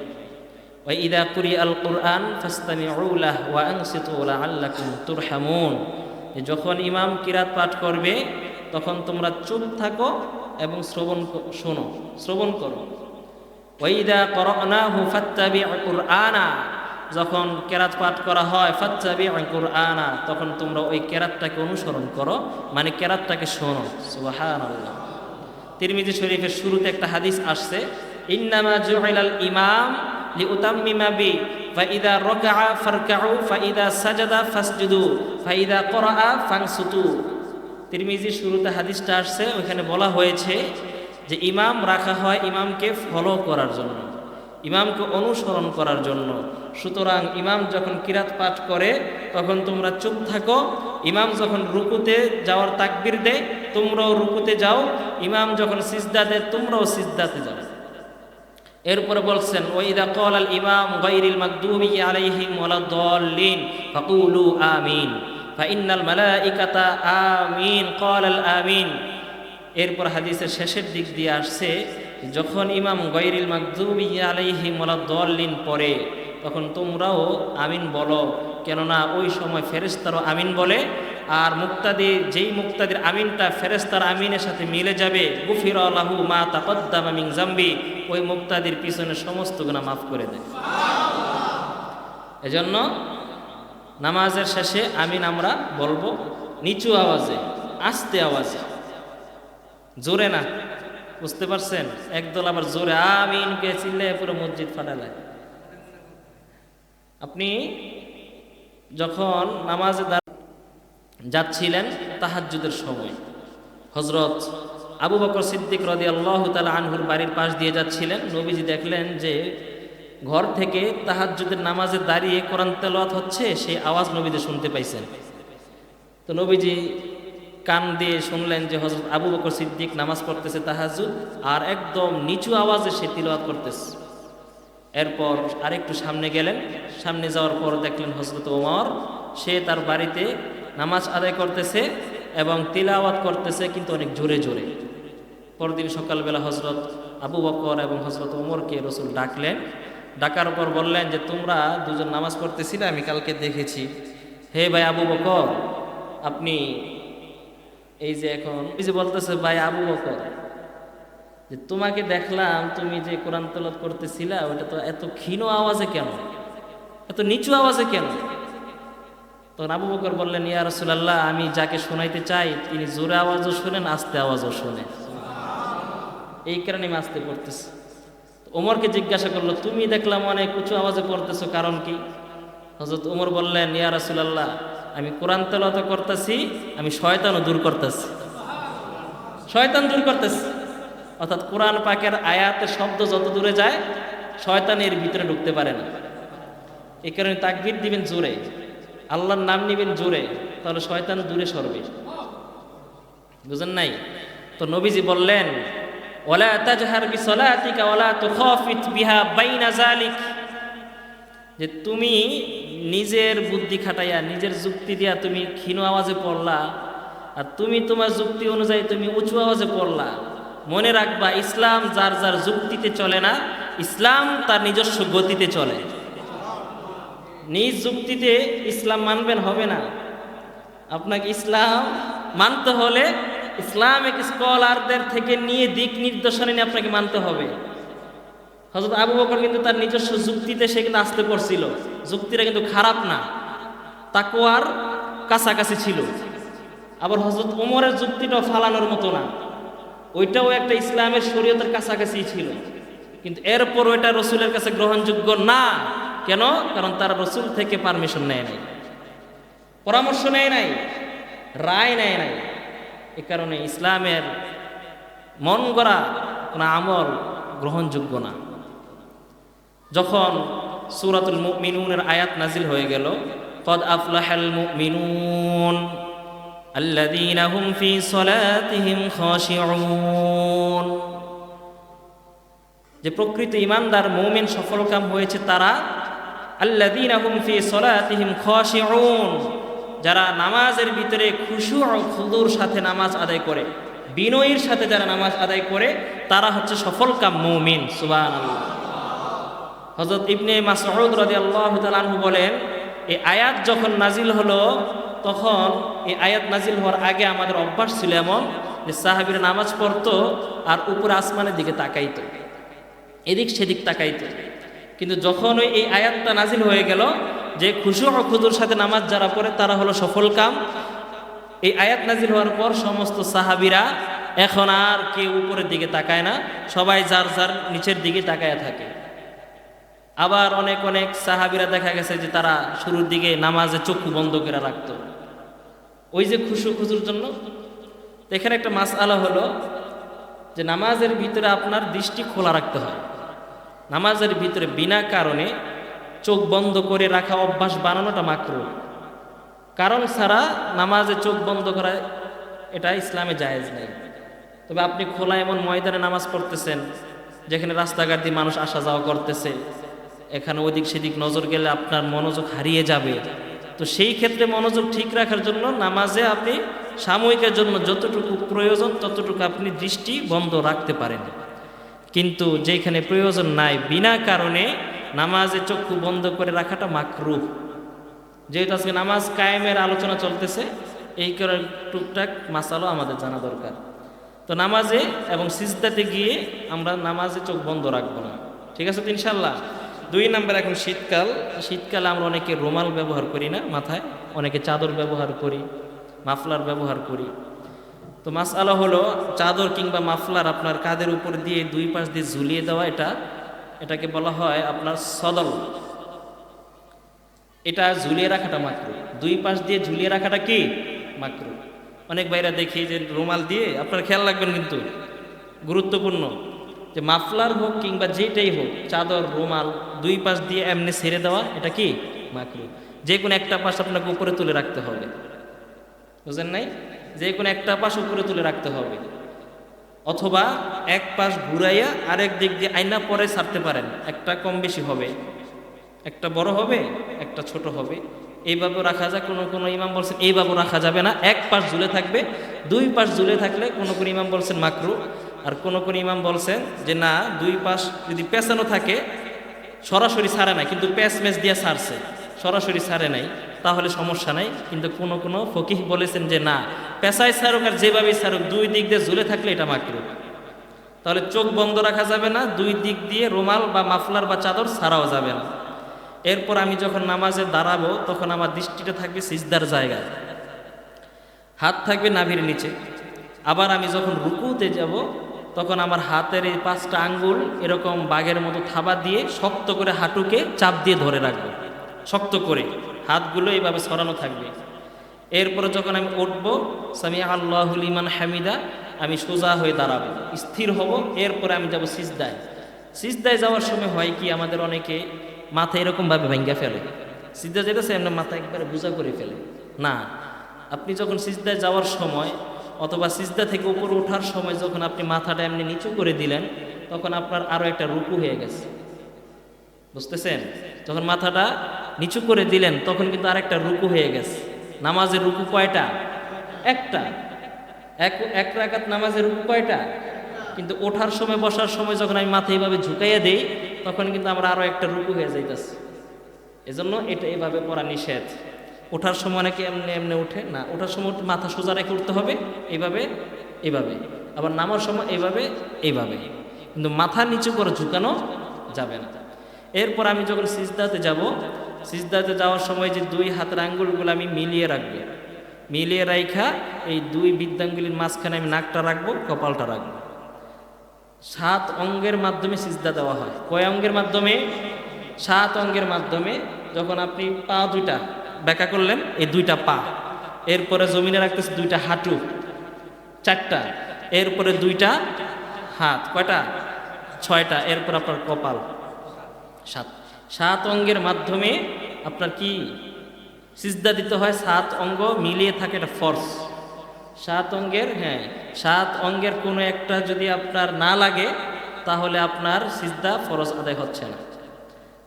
ওয়া ইযা কুরিআল কুরআন ফাসতামিউ লাহু ওয়া আনসিতু লাআল্লাকুম তুরহামুন, যখন ইমাম কিরাত পাঠ করবে তখন তোমরা চুপ থাকো এবং শ্রবণ করো। ওয়া ইযা ক্বরানাহু ফাত্তাবিউ কুরআনা, যখন কেরাত পাঠ করা হয় ফাত্তাবিউ কুরআনা, তখন তোমরা ওই কেরাতটাকে অনুসরণ করো, মানে কেরাতটাকে শোনো। সুবহানাল্লাহ। তিরমিজি শরীফের শুরুতে একটা হাদিস আসছে, ইন্নামা জুইলাল ইমাম লিউতাম্মিমা বি ফাইদা রাকাআ ফারকাউ ফাইদা সাজাদা ফাসজুদু ফাইদা ক্বরাআ ফানসুতু। তিরমিজির শুরুতে হাদিসটা আসছে, ওইখানে বলা হয়েছে যে ইমাম রাখা হয় ইমামকে ফলো করার জন্য, ইমামকে অনুসরণ করার জন্য। সুতরাং ইমাম যখন কিরাত পাঠ করে তখন তোমরা চুপ থাকো, ইমাম যখন রুকুতে যাওয়ার তাকবীর দেয় তোমরাও রুকুতে যাও, ইমাম যখন সিজদা দেয় তোমরাও সিজদাতে যাও। এরপরে বলছেন ওয়াইদা ক্বালাল ইমাম গায়রিল মাগদুবি আলাইহিম ওয়ালাদ-দাল্লিন ফাকুলু আমিন ফাইন্নাল মালাইকাতা আমিন ক্বালাল আমিন। এরপর হাদিসের শেষের দিক দিয়ে আসছে যখন ইমাম গায়রিল মাগদুবি আলাইহিম ওয়ালাদ-দাল্লিন পড়ে তখন তোমরাও আমিন বলো, কেননা ওই সময় ফেরেশতারাও আমিন বলে। আর মুক্তাদি যেই মুক্তাদির আমিনটা ফেরেশতার আমিনের সাথে মিলে যাবে গুফিরা লাহু মা তাকদ্দামা মিন যামবি, ওই মুক্তাদির পিছনে সমস্ত গুনাহ মাফ করে দেয়। এজন্য নামাজের শেষে আমিন আমরা বলবো নিচু আওয়াজে, আস্তে আওয়াজে, জোরে না। বুঝতে পারছেন? একদল আবার জোরে আমিন কে চিল্লায় পুরো মসজিদ ফাটালায়। আপনি যখন নামাজে যাচ্ছিলেন তাহাজ্জুদের সময়, হযরত আবু বকর সিদ্দিক রাদিয়াল্লাহু তাআলা আনহুর বাড়ির পাশ দিয়ে যাচ্ছিলেন, নবীজি দেখলেন যে ঘর থেকে তাহাজ্জুদের নামাজে দাঁড়িয়ে কোরআন তেলাওয়াত হচ্ছে, সেই আওয়াজ নবীজি শুনতে পাইছেন। তো নবীজি কান দিয়ে শুনলেন যে হযরত আবু বকর সিদ্দিক নামাজ পড়তেছে তাহাজ্জুদ, আর একদম নিচু আওয়াজে সে তিলাওয়াত করতেছে। এরপর আরেকটু সামনে গেলেন, সামনে যাওয়ার পর দেখলেন হযরত ওমর, সে তার বাড়িতে নামাজ আদায় করতেছে এবং তিলাওয়াত করতেছে, কিন্তু অনেক জোরে জোরে। পরদিন সকালবেলা হযরত আবু বকর এবং হযরত ওমরকে রাসূল ডাকলেন, ডাকার পর বললেন যে তোমরা দুজন নামাজ পড়তেছিলে, আমি কালকে দেখেছি। হে ভাই আবু বকর, আপনি এই যে এখন এই যে বলতেছে ভাই আবু বকর, যে তোমাকে দেখলাম তুমি যে কোরআন তেলাওয়াত করতেছিলা, ওটা তো এত ক্ষীণ আওয়াজে কেন, এত নিচু আওয়াজে কেন? তখন আবু বকর বললেন, ইয়া রাসূলুল্লাহ, আমি যাকে শোনাইতে চাই তিনি জোরে আওয়াজও শোনেন, আস্তে আওয়াজও শোনেন, এই কারণে আমি আস্তে পড়তেছি। ওমরকে জিজ্ঞাসা করলো, তুমি দেখলাম অনেক উঁচু আওয়াজে পড়তেছো, কারণ কি? হযরত ওমর বললেন, ইয়া রাসূলুল্লাহ, আমি কোরআন তেলাওয়াত করতেছি, আমি শয়তানও দূর করতেছি, শয়তান দূর করতেছি। অর্থাৎ কোরআন পাকের আয়াতের শব্দ যত দূরে যায় শয়তান এর ভিতরে ঢুকতে পারে না। এই কারণে তাকবীর দিবেন জোরে, আল্লাহর নাম নিবেন জোরে, তাহলে শয়তান দূরে সরবে। বুঝেন নাই? তো নবীজি বললেন, ওয়ালা তাজহার বিসলাতিকা ওয়ালা তুখাফিত বিহা বাইনা যালিক, যে তুমি নিজের বুদ্ধি খাটাইয়া নিজের যুক্তি দিয়া তুমি ক্ষীণ আওয়াজে পড়লা, আর তুমি তোমার যুক্তি অনুযায়ী তুমি উঁচু আওয়াজে পড়লা। মনে রাখবা, ইসলাম যার যার যুক্তিতে চলে না, ইসলাম তার নিজস্ব গতিতে চলে। নিজ যুক্তিতে ইসলাম মানবেন হবে না। আপনাকে ইসলাম মানতে হলে ইসলামিক স্কলারদের থেকে নিয়ে দিক নির্দেশনা নিয়ে আপনাকে মানতে হবে। হযরত আবু বকর কিন্তু তার নিজস্ব যুক্তিতে সে কিন্তু আসতে পড়ছিল, যুক্তিটা কিন্তু খারাপ না, তাকওয়ার কাছাকাছি ছিল। আবার হযরত ওমরের যুক্তিটাও ফালানোর মতো না, ওইটাও একটা ইসলামের শরীয়তের কাছাকাছি ছিল, কিন্তু এরপর ওইটা রসুলের কাছে গ্রহণযোগ্য না। কেন? কারণ তারা রসুল থেকে পারমিশন নেয় নাই, পরামর্শ নেয় নাই, রায় নেয় নাই। এ কারণে ইসলামের মন গড়া কোনো আমল গ্রহণযোগ্য না। যখন সূরাতুল মুমিনুনের আয়াত নাজিল হয়ে গেল, কদ আফলাহাল মুমিনুন আল্লাযীনা হুম ফী সলাতিহিম খাশিউন, যে প্রকৃত ঈমানদার মুমিন সফলকাম হয়েছে তারা, আল্লাযীনা হুম ফী সলাতিহিম খাশিউন, যারা নামাজের ভিতরে খুশু ও খুদুর সাথে নামাজ আদায় করে, বিনয়ের সাথে যারা নামাজ আদায় করে, তারা হচ্ছে সফলকাম মুমিন। সুবহানাল্লাহ। হযরত ইবনে মাসউদ রাদিয়াল্লাহু তাআলা আনহু বলেন, এই আয়াত যখন নাজিল হলো, তখন এই আয়াত নাজিল হওয়ার আগে আমাদের অভ্যাস ছিল এমন যে সাহাবীরা নামাজ পড়তো আর উপরে আসমানের দিকে তাকাইতো, এদিক সেদিক তাকাইতো। কিন্তু যখন এই আয়াতটা নাজিল হয়ে গেল যে খুশু ও খুদুর সাথে নামাজ যারা পড়ে তারা হলো সফলকাম, এই আয়াত নাজিল হওয়ার পর সমস্ত সাহাবীরা এখন আর কেউ উপরের দিকে তাকায় না, সবাই যার যার নিচের দিকে তাকায় থাকে। আবার অনেক অনেক সাহাবীরা দেখা গেছে যে তারা শুরুর দিকে নামাজে চক্ষু বন্ধ করে রাখতো, ওই যে খুশু খুজুর জন্য। এখানে একটা মাসআলা হলো যে নামাজের ভিতরে আপনার দৃষ্টি খোলা রাখতে হয়। নামাজের ভিতরে বিনা কারণে চোখ বন্ধ করে রাখা অভ্যাস বানানোটা মাকরুহ। কারণ ছাড়া নামাজে চোখ বন্ধ করা এটা ইসলামে জায়েজ নেই। তবে আপনি খোলা এমন ময়দানে নামাজ পড়তেছেন, যেখানে রাস্তাঘাট দিয়ে মানুষ আসা যাওয়া করতেছে, এখানে ওদিক সেদিক নজর গেলে আপনার মনোযোগ হারিয়ে যাবে। তো সেই ক্ষেত্রে মনোযোগ ঠিক রাখার জন্য নামাজে আপনি সাময়িকের জন্য যতটুকু প্রয়োজন ততটুকু আপনি দৃষ্টি বন্ধ রাখতে পারেন। কিন্তু যেখানে প্রয়োজন নাই, বিনা কারণে নামাজে চক্ষু বন্ধ করে রাখাটা মাকরুহ। যেহেতু আজকে নামাজ কায়েমের আলোচনা চলতেছে, এই করে টুকটাক মাসালো আমাদের জানা দরকার। তো নামাজে এবং সিজদাতে গিয়ে আমরা নামাজে চোখ বন্ধ রাখবো না, ঠিক আছে তো ইনশাল্লাহ। 2 নাম্বার, এখন শীতকালে আমরা অনেকে রুমাল ব্যবহার করি না মাথায়, অনেকে চাদর ব্যবহার করি, মাফলার ব্যবহার করি। তো মাসআলা হলো চাদর কিংবা মাফলার আপনার কাঁধের উপর দিয়ে 2 পাশ দিয়ে ঝুলিয়ে দেওয়া, এটাকে বলা হয় আপনার সদল। এটা ঝুলিয়ে রাখাটা মাকরুহ, 2 পাশ দিয়ে ঝুলিয়ে রাখাটা কি মাকরুহ। অনেক ভাইরা দেখি যে রুমাল দিয়ে, আপনার খেয়াল রাখবেন কিন্তু গুরুত্বপূর্ণ, যে মাফলার হোক কিংবা যেটাই হোক, চাদর রুমাল 2 পাশ দিয়ে এমনি ছেড়ে দেওয়া, এটা কি মাকরুহ। যে কোনো একটা পাশ আপনাকে উপরে তুলে রাখতে হবে, বুঝলেন নাই? যে কোনো একটা পাশ উপরে তুলে রাখতে হবে, অথবা এক পাশ ঘুরাইয়া আরেক দিক দিয়ে আয়না পরে ছাড়তে পারেন। একটা কম বেশি হবে, একটা বড় হবে, একটা ছোট হবে, এইভাবে রাখা যায়। কোনো ইমাম বলছেন এইভাবে রাখা যাবে না, এক পাশ ঝুলে থাকবে। 2 পাশ ঝুলে থাকলে কোনো ইমাম বলছেন মাকরুহ, আর কোনো ইমাম বলছেন যে না, 2 পাশ যদি পেঁচানো থাকে, সরাসরি ছাড়ে না কিন্তু প্যাচ ম্যাচ দিয়ে ছাড়ছে, সরাসরি ছাড়ে নাই, তাহলে সমস্যা নাই। কিন্তু কোনো ফকিহ বলেছেন যে না, পেঁচায় ছাড়ুক আর যেভাবেই ছাড়ুক, 2 দিক দিয়ে ঝুলে থাকলে এটা মাকরুহ। তাহলে চোখ বন্ধ রাখা যাবে না, 2 দিক দিয়ে রুমাল বা মাফলার বা চাদর ছাড়াও যাবে না। এরপর আমি যখন নামাজে দাঁড়াবো, তখন আমার দৃষ্টিটা থাকবে সিজদার জায়গায়, হাত থাকবে নাভির নিচে। আবার আমি যখন রুকুতে যাব, তখন আমার হাতের এই 5টা আঙ্গুল এরকম বাঘের মতো থাবা দিয়ে শক্ত করে হাঁটুকে চাপ দিয়ে ধরে রাখবো, শক্ত করে হাতগুলো এইভাবে ছড়ানো থাকবে। এরপরে যখন আমি উঠবো, সামিআ আল্লাহু লিমান হামিদা, আমি সোজা হয়ে দাঁড়াবো, স্থির হব। এরপরে আমি যাব সিজদায়। সিজদায় যাওয়ার সময় হয় কি, আমাদের অনেকে মাথা এরকমভাবে ভাঙ্গা ফেলে, সিজদা যেতেছে এমনি মাথা একবারে বোঝা করে ফেলে। না, আপনি যখন সিজদায় যাওয়ার সময় অথবা সিজদা থেকে উপরে ওঠার সময় যখন আপনি মাথাটা এমনি নিচু করে দিলেন, তখন আপনার আরও একটা রুকু হয়ে গেছে, বুঝতেছেন? যখন মাথাটা নিচু করে দিলেন, তখন কিন্তু আরেকটা রুকু হয়ে গেছে। নামাজের রুকু কয়টা? একটা। এক রাকাত নামাজের রুকু কয়টা? কিন্তু ওঠার সময় বসার সময় যখন আমি মাথা এইভাবে ঝুঁকাইয়া দেই, তখন কিন্তু আমরা আরও একটা রুকু হয়ে যাইতেছি। এজন্য এটা এভাবে পড়া নিষেধ। ওঠার সময় অনেকে এমনি উঠে না, ওঠার সময় মাথা সোজা রেখে উঠতে হবে, এইভাবে। আবার নামার সময় এইভাবে, কিন্তু মাথা নিচু করে ঝুঁকানো যাবে না। এরপর আমি যখন সিজদাতে যাব, সিজদাতে যাওয়ার সময় যে 2 হাতের আঙ্গুলগুলো আমি মিলিয়ে রাখবো, মিলিয়ে রাখা এই 2 বৃদ্ধাঙ্গুলির মাঝখানে আমি নাকটা রাখবো, কপালটা রাখবো। 7 অঙ্গের মাধ্যমে সিজদা দেওয়া হয়। কয় অঙ্গের মাধ্যমে? 7 অঙ্গের মাধ্যমে। যখন আপনি পা 2টা ব্যাকা করলেন, এই 2টা পা, এরপরে জমিনে রাখতেছে 2টা হাঁটু, 4টা, এরপরে 2টা হাত, কয়টা? 6টা, এরপর আপনার কপাল, 7 অঙ্গের মাধ্যমে আপনার কি সিজদা দিতে হয়। 7 অঙ্গ মিলিয়ে থাকে, এটা ফরজ। 7 অঙ্গের, 7 অঙ্গের কোনো একটা যদি আপনার না লাগে, তাহলে আপনার সিজদা ফরজ আদায় হচ্ছে না।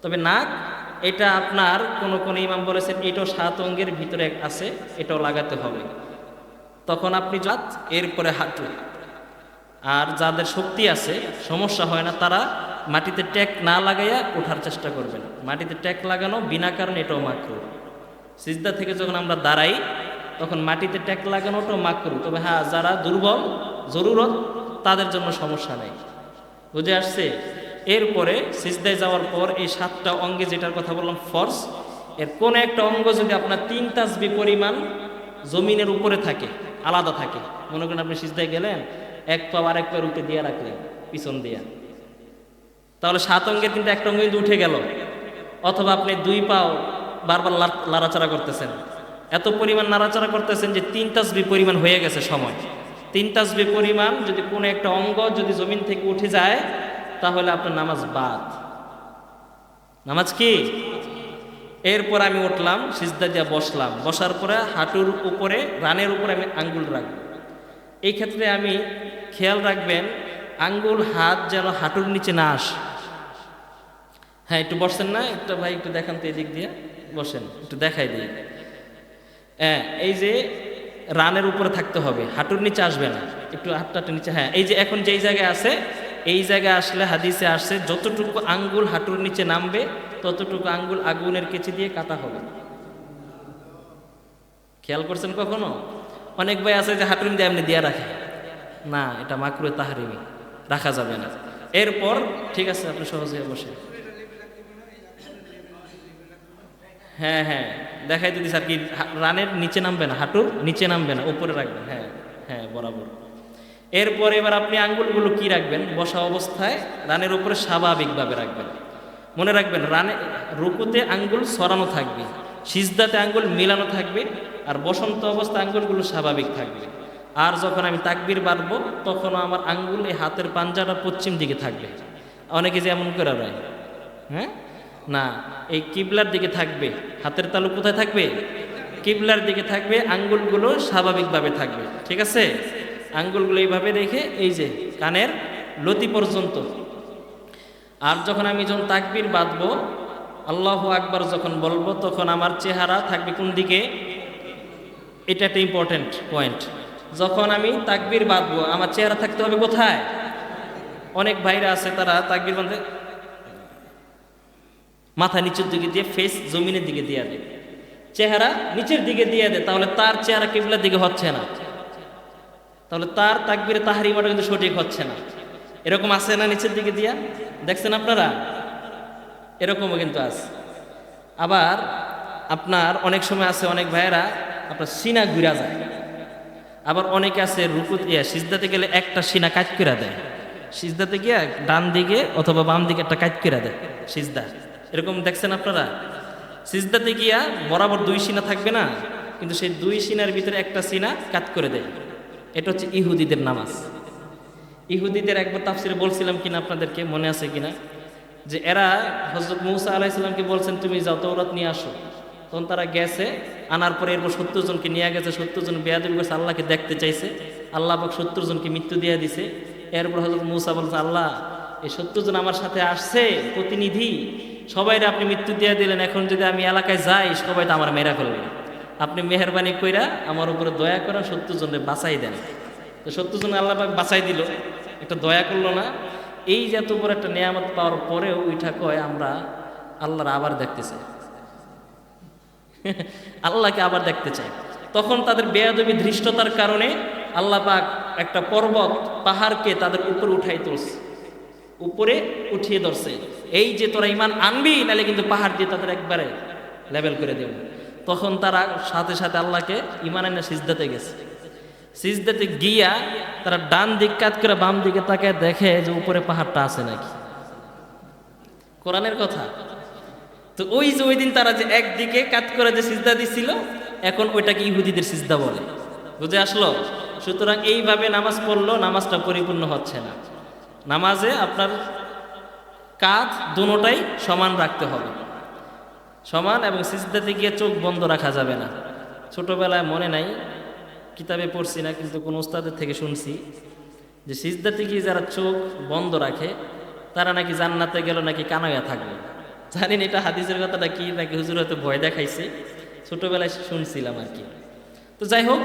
তবে নাক, এটা আপনার কোনো ইমাম বলেছেন এটাও 7 অঙ্গের ভিতরে আছে, এটাও লাগাতে হবে। তখন আপনি এরপরে হাঁটু। আর যাদের শক্তি আছে, সমস্যা হয় না, তারা মাটিতে ট্যাক না লাগাইয়া ওঠার চেষ্টা করবেন। মাটিতে ট্যাক লাগানো বিনা কারণে এটাও মাকরুহ। সিজদা থেকে যখন আমরা দাঁড়াই, তখন মাটিতে ট্যাক লাগানোটাও মাকরুহ। তবে যারা দুর্বল, জরুরত, তাদের জন্য সমস্যা নেই। বুঝে আসছে? এরপরে সিজদায় যাওয়ার পর এই 7টা অঙ্গে যেটার কথা বললাম ফরজ, এর কোন একটা অঙ্গ যদি আপনার 3 তাসবিহ পরিমাণ জমিনের উপরে থাকে, আলাদা থাকে, মনে করেন আপনি সিজদায় গেলেন, এক পা আর এক পা উঠে দিয়ে রাখলেন পিছন দিয়া, তাহলে 7 অঙ্গের কিন্তু একটা অঙ্গ কিন্তু উঠে গেল। অথবা আপনি 2 পাও বারবার নাড়াচাড়া করতেছেন, এত পরিমাণ নাড়াচাড়া করতেছেন যে 3 তাসবিহ পরিমাণ হয়ে গেছে সময়। 3 তাসবিহ পরিমাণ যদি কোনো একটা অঙ্গ যদি জমিন থেকে উঠে যায়, তাহলে আপনার নামাজ বাদ। নামাজ কি? এরপর আমি উঠলাম, সিজদা দিয়ে বসলাম, বসার পরে হাঁটুর উপরে, রানের উপরে আমি আঙ্গুল রাখবো। এই ক্ষেত্রে আমি খেয়াল রাখবেন, আঙ্গুল হাত যেন হাঁটুর নিচে না আসে। হ্যাঁ, একটু বসেন না, একটু ভাই একটু দেখান তো এদিক দিয়ে, বসেন একটু দেখাই দিই। হ্যাঁ, এই যে রানের উপরে থাকতে হবে, হাঁটুর নিচে আসবে না, একটু হাতটা নিচে। হ্যাঁ, এই যে এখন যেই জায়গায় আছে, এই জায়গায় আসলে হাদিসে আসছে যতটুকু আঙ্গুল হাঁটুর নিচে নামবে ততটুকু আঙ্গুল আগুনের কেচি দিয়ে কাটা হবে। খেয়াল করছেন কখনো? অনেক ভাই আছে যে হাঁটুর দিয়ে এমনি দিয়ে রাখে, না, এটা মাকরুহে তাহরিমি, রাখা যাবে না। এরপর ঠিক আছে, আপনি সহজে বসে। হ্যাঁ হ্যাঁ, দেখাই দিদি স্যার, কি রানের নিচে নামবে না, হাঁটুর নিচে নামবে না, উপরে রাখবেন। হ্যাঁ হ্যাঁ, বরাবর। এরপর এবার আপনি আঙ্গুলগুলো কি রাখবেন? বসা অবস্থায় রানের উপরে স্বাভাবিকভাবে রাখবেন। মনে রাখবেন, রানে রুকুতে আঙ্গুল সরানো থাকবে, সিজদাতে আঙ্গুল মিলানো থাকবে, আর বসন্ত অবস্থায় আঙ্গুলগুলো স্বাভাবিক থাকবে। আর যখন আমি তাকবীর বাড়বো তখনও আমার আঙ্গুল এই হাতের পাঞ্জাটা পশ্চিম দিকে থাকবে। অনেকে যে এমন করে রয়, হ্যাঁ, না, এই কিবলার দিকে থাকবে। হাতের তালু কোথায় থাকবে? কিবলার দিকে থাকবে, আঙ্গুলগুলো স্বাভাবিকভাবে থাকবে। ঠিক আছে, আঙ্গুলগুলো এইভাবে রেখে এই যে কানের লতি পর্যন্ত। আর যখন আমি তাকবীর বাঁধবো, আল্লাহু আকবার যখন বলবো, তখন আমার চেহারা থাকবে কোন দিকে? এটা একটা ইম্পর্টেন্ট পয়েন্ট। যখন আমি তাকবীর বাঁধবো আমার চেহারা থাকতে হবে কোথায়? অনেক ভাইরা আছে তারা তাকবীর বাঁধে মাথা নিচের দিকে দিয়ে, ফেস জমিনের দিকে দিয়ে দেয়, চেহারা নিচের দিকে দিয়ে দেয়, তাহলে তার চেহারা কিবলার দিকে হচ্ছে না, তাহলে তার তাকবীরে তাহরিমাটা কিন্তু সঠিক হচ্ছে না। এরকম আছে না? নিচের দিকে দিয়া দেখছেন আপনারা? এরকমও কিন্তু আছে। আবার আপনার অনেক সময় আছে, অনেক ভাইয়েরা আপনার সিনা ঘুরা যায়। আবার অনেকে আছে সিজদাতে গেলে একটা সিনা কাজ করে দেয়, সিজদাতে গিয়ে ডান দিকে অথবা বাম দিকে একটা কাজ করে দেয় সিজদা। এরকম দেখছেন আপনারা? সিজদাতে গিয়া বরাবর দুই সিনা থাকবে না, কিন্তু সেই দুই সিনার ভিতরে একটা সিনা কাজ করে দেয়। এটা হচ্ছে ইহুদিদের নামাজ। ইহুদিদের একবার তাফসিরে বলছিলাম কিনা আপনাদেরকে মনে আছে কিনা, যে এরা হযরত মূসা আলাইহিস সালামকে বলছেন তুমি যাও তাওরাত নিয়ে আসো। তখন তারা গেছে, আনার পরে এরপর 70 জনকে নিয়ে গেছে, 70 জন বেয়াদবি করছে, আল্লাহকে দেখতে চাইছে, আল্লাহ পাক 70 জনকে মৃত্যু দিয়ে দিছে। এরপর হযরত মূসা বলছে, আল্লাহ এই 70 জন আমার সাথে আসছে প্রতিনিধি, সবাইরে আপনি মৃত্যু দিয়ে দিলেন, এখন যদি আমি এলাকায় যাই সবাই তো আমার মেরা ফেলবে, আপনি মেহেরবানি কইরা আমার উপরে দয়া করেন, 70 জনের বাঁচাই দেন। তো 70 জন আল্লাহ পাক বাঁচাই দিল, একটা দয়া করলো না? এই যে এত বড় একটা নিয়ামত পাওয়ার পরেও ওইটা কয় আমরা আল্লাহর আবার দেখতে চাই, আল্লাহকে আবার দেখতে চাই। তখন তাদের বেয়াদবি ধৃষ্টতার কারণে আল্লাহ পাক একটা পর্বত পাহাড়কে তাদের উপরে উঠাই তুলছে, উপরে উঠিয়ে ধরছে, এই যে তোরা ইমান আনবি নাহলে কিন্তু পাহাড় দিয়ে তাদের একবারে লেভেল করে দেব। তখন তারা সাথে সাথে আল্লাহকে ইমান এনে সিজদাতে গেছে। সিজদাতে গিয়া তারা ডান দিক কাত করে বাম দিকে তাকায় দেখে যে উপরে পাহাড়টা আছে নাকি। কোরআনের কথা। তো ওই যে ওই দিন তারা যে একদিকে কাত করে যে সিজদা দিছিল, এখন ওইটাকে ইহুদিদের সিজদা বলে। বুঝে আসলো? সুতরাং এইভাবে নামাজ পড়লো নামাজটা পরিপূর্ণ হচ্ছে না। নামাজে আপনার কাঁধ দুটোটাই সমান রাখতে হবে, সমান, এবং সিজদাতে গিয়ে চোখ বন্ধ রাখা যাবে না। ছোটবেলায় মনে নাই, কিতাবে পড়ছি না, কিন্তু কোন উস্তাদের থেকে শুনছি যে সিজদাতে গিয়ে যারা চোখ বন্ধ রাখে তারা নাকি জান্নাতে গেল নাকি কানাইয়া থাকবে। জানেন এটা হাদিসের কথাটা কি, নাকি হুজুর হয়তো ভয় দেখাইছে, ছোটবেলায় শুনছিলাম আর কি। তো যাই হোক,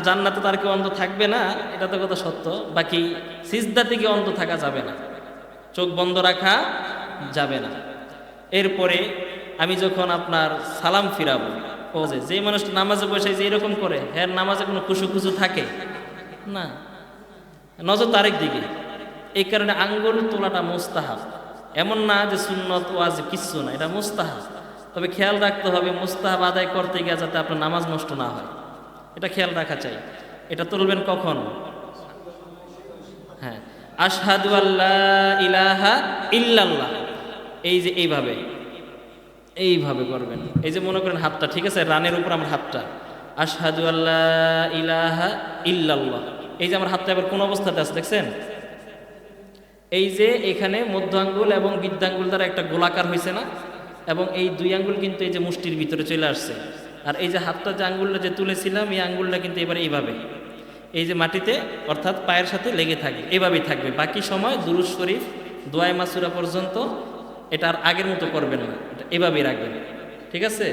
জান্নাতে তার কেউ অন্ধ থাকবে না, এটা তো কথা সত্য। বাকি সিজদাতে গিয়ে অন্ধ থাকা যাবে না, চোখ বন্ধ রাখা যাবে না। এরপরে আমি যখন আপনার সালাম ফিরাবো, ও যে মানুষটা নামাজে বসে যে এরকম করে, হ্যাঁ নামাজে কোনো খুশু খুশু থাকে না, নজর তারেক দিকে। এই কারণে আঙ্গুল তোলাটা মুস্তাহাব, এমন না যে সুন্নত ওয়াজিব, কিচ্ছু না, এটা মুস্তাহাব। তবে খেয়াল রাখতে হবে মুস্তাহাব আদায় করতে গিয়ে যাতে আপনার নামাজ নষ্ট না হয়, এটা খেয়াল রাখা চাই। এটা তুলবেন কখন? হ্যাঁ, আশহাদু আল্লা ইলাহা ইল্লাল্লাহ, এই যে এইভাবে এইভাবে করবেন। এই যে মনে করেন হাতটা, ঠিক আছে, রানের উপর আমার হাতটা, আশহাদু আল্লা ইলাহা ইল্লাল্লাহ, এই যে আমার হাতটা এবার কোন অবস্থাতে আছে দেখছেন? এই যে এখানে মধ্য আঙ্গুল এবং বৃদ্ধাঙ্গুল দ্বারা একটা গোলাকার হয়েছে না, এবং এই দুই আঙ্গুল কিন্তু এই যে মুষ্টির ভিতরে চলে আসছে। আর এই যে হাতটা যে আঙ্গুলটা যে তুলেছিলাম, এই আঙ্গুলটা কিন্তু এবার এইভাবে এই যে মাটিতে অর্থাৎ পায়ের সাথে লেগে থাকবে, এভাবেই থাকবে। বাকি সময় দুরূদ শরীফ দোয়ায়ে মাসুরা পর্যন্ত এটা আর আগের মতো করবেন না, এটা এভাবেই রাখবেন। ঠিক আছে?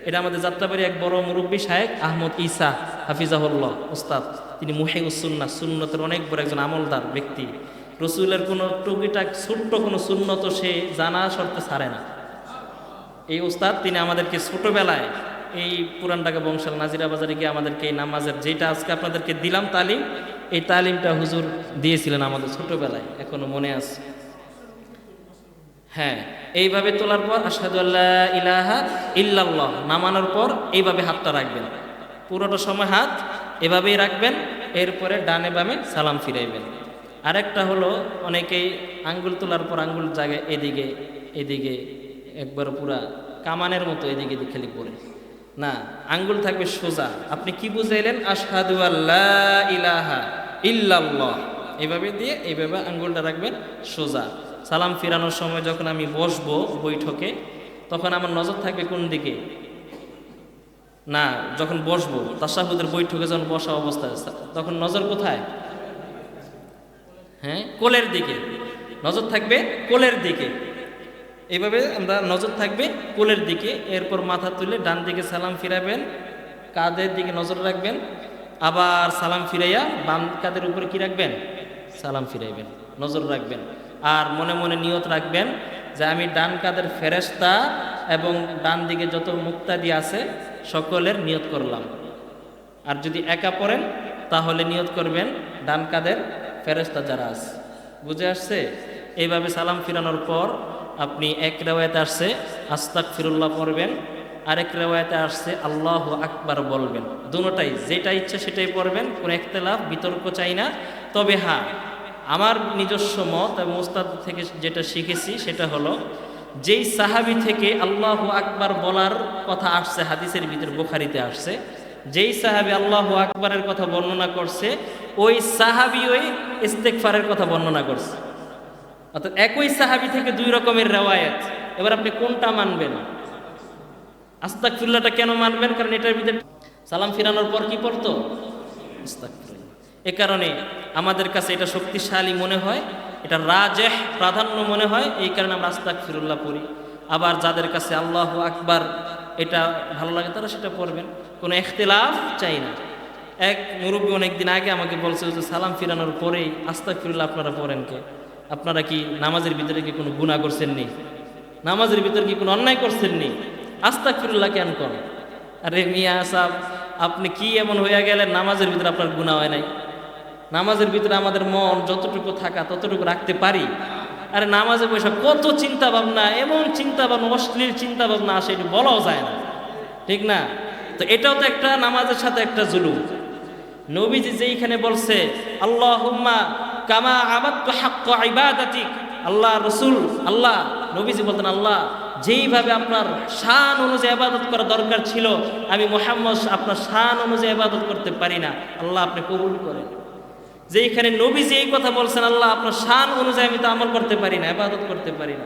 এটা আমাদের যাত্রাবাড়ি এক বড় মুরব্বী শায়েখ আহমদ ঈসা হাফিজাহুল্লাহ উস্তাদ, তিনি মুহিউস সুন্নাহ, সুন্নতের অনেক বড় একজন আমলদার ব্যক্তি। রসুলের কোনো টুকিটাক ছোট্ট কোনো সুন্নত সে জানা শর্তে ছাড়ে না। এই উস্তাদ তিনি আমাদেরকে ছোটবেলায় এই পুরান ঢাকা বংশাল নাজিরা বাজারে গিয়ে আমাদেরকে এই নামাজের যেটা আজকে আপনাদেরকে দিলাম তালিম, এই তালিমটা হুজুর দিয়েছিলেন আমাদের ছোটবেলায়, এখনো মনে আছে। হ্যাঁ, এইভাবে তোলার পর আশহাদু আল্লা ইলাহা ইল্লাল্লাহ নামানোর পর এইভাবে হাতটা রাখবেন, পুরোটা সময় হাত এভাবেই রাখবেন। এরপরে ডানে বামে সালাম ফিরাইবেন। আরেকটা হলো অনেকেই আঙ্গুল তোলার পর আঙ্গুল জায়গায় এদিকে এদিকে একবার পুরা কামানের মতো এদিকে খেলি পড়ে না, আঙ্গুল থাকবে সোজা। আপনি কি বুঝাইলেন? আশহাদু আল্লা ইলাহা ইল্লাল্লাহ, এইভাবে দিয়ে এইভাবে আঙ্গুলটা রাখবেন সোজা। সালাম ফিরানোর সময় যখন আমি বসবো বৈঠকে, তখন আমার নজর থাকবে কোন দিকে? না, যখন বসবো তাশাহুদের বৈঠকে যখন বসা অবস্থায় তখন নজর কোথায়? হ্যাঁ, কোলের দিকে নজর থাকবে, কোলের দিকে। এইভাবে আমরা নজর থাকবে কোলের দিকে। এরপর মাথা তুলে ডান দিকে সালাম ফিরাবেন, কাঁধের দিকে নজর রাখবেন, আবার সালাম ফিরাইয়া বাম কাঁধের উপরে কি রাখবেন? সালাম ফিরাইবেন, নজর রাখবেন। আর মনে মনে নিয়ত রাখবেন যে আমি ডান কাঁধের ফেরেশতা এবং ডান দিকে যত মুক্তাদি আছে সকলের নিয়ত করলাম। আর যদি একা পড়েন তাহলে নিয়ত করবেন ডান কাঁধের ফেরেশতা যারা আছে। বুঝে আসছে? এইভাবে সালাম ফিরানোর পর আপনি এক রেওয়ায়েতে আসছে আস্তাগফিরুল্লাহ পড়বেন, আরেক রেওয়ায়েতে আসছে আল্লাহু আকবার বলবেন। দুটোটাই যেটা ইচ্ছা সেটাই পড়বেন, কোনো ইখতিলাফ বিতর্ক চাই না। তবে হ্যাঁ, আমার নিজস্ব মত এবং উস্তাদ থেকে যেটা শিখেছি সেটা হলো, যেই সাহাবী থেকে আল্লাহু আকবার বলার কথা আসছে হাদিসের ভিতর, বুখারীতে আসছে, যেই সাহাবী আল্লাহু আকবারের কথা বর্ণনা করছে ওই সাহাবী ওই ইস্তেগফারের কথা বর্ণনা করছে। অর্থাৎ একই সাহাবী থেকে দুই রকমের রেওয়ায়াত। এবার আপনি কোনটা মানবেন? আস্তাগফিরুল্লাহটা কেন মানবেন? কারণ এটার ভিতরে সালাম ফিরানোর পর কি পড়তো? আস্তাগফিরুল্লাহ। এ কারণে আমাদের কাছে এটা শক্তিশালী মনে হয়, এটা রাজেহ প্রাধান্য মনে হয়, এই কারণে আমরা আস্তাগফিরুল্লাহ পড়ি। আবার যাদের কাছে আল্লাহু আকবার এটা ভালো লাগে তারা সেটা পড়বেন, কোনো ইখতিলাফ চাই না। এক মুরব্বী অনেকদিন আগে আমাকে বলছে যে সালাম ফিরানোর পরেই আস্তাগফিরুল্লাহ আপনারা পড়েন কে? আপনারা কি নামাজের ভিতরে কি কোনো গুনাহ করছেন নি? নামাজের ভিতরে কি কোনো অন্যায় করছেন নি? আস্তাগফিরুল্লাহ কেন করেন? আরে মিয়া সাহেব, আপনি কি এমন হইয়া গেলেন নামাজের ভিতরে আপনার গুনাহ হয় নাই? নামাজের ভিতরে আমাদের মন যতটুকু থাকা ততটুকু রাখতে পারি। আরে নামাজে বসে কত চিন্তা ভাবনা, এমন চিন্তা ভাবনা, অশ্লীল চিন্তা ভাবনা আসে, এটা বলাও যায় না, ঠিক না? তো এটাও তো একটা নামাজের সাথে একটা জুলুম। নবীজি যেইখানে বলছে আল্লাহুম্মা কামা আবাদতু হাক্কা ইবাদাতিক, আল্লাহ রসুল আল্লাহ নবীজি বলতেন আল্লাহ যেইভাবে আপনার শান অনুযায়ী ইবাদত করা দরকার ছিল আমি মুহাম্মদ আপনার শান অনুযায়ী ইবাদত করতে পারি না, আল্লাহ আপনি কবুল করেন। যেইখানে নবীজি এই কথা বলছেন আল্লাহ আপনার শান অনুযায়ী আমি তো আমল করতে পারি না, ইবাদত করতে পারি না,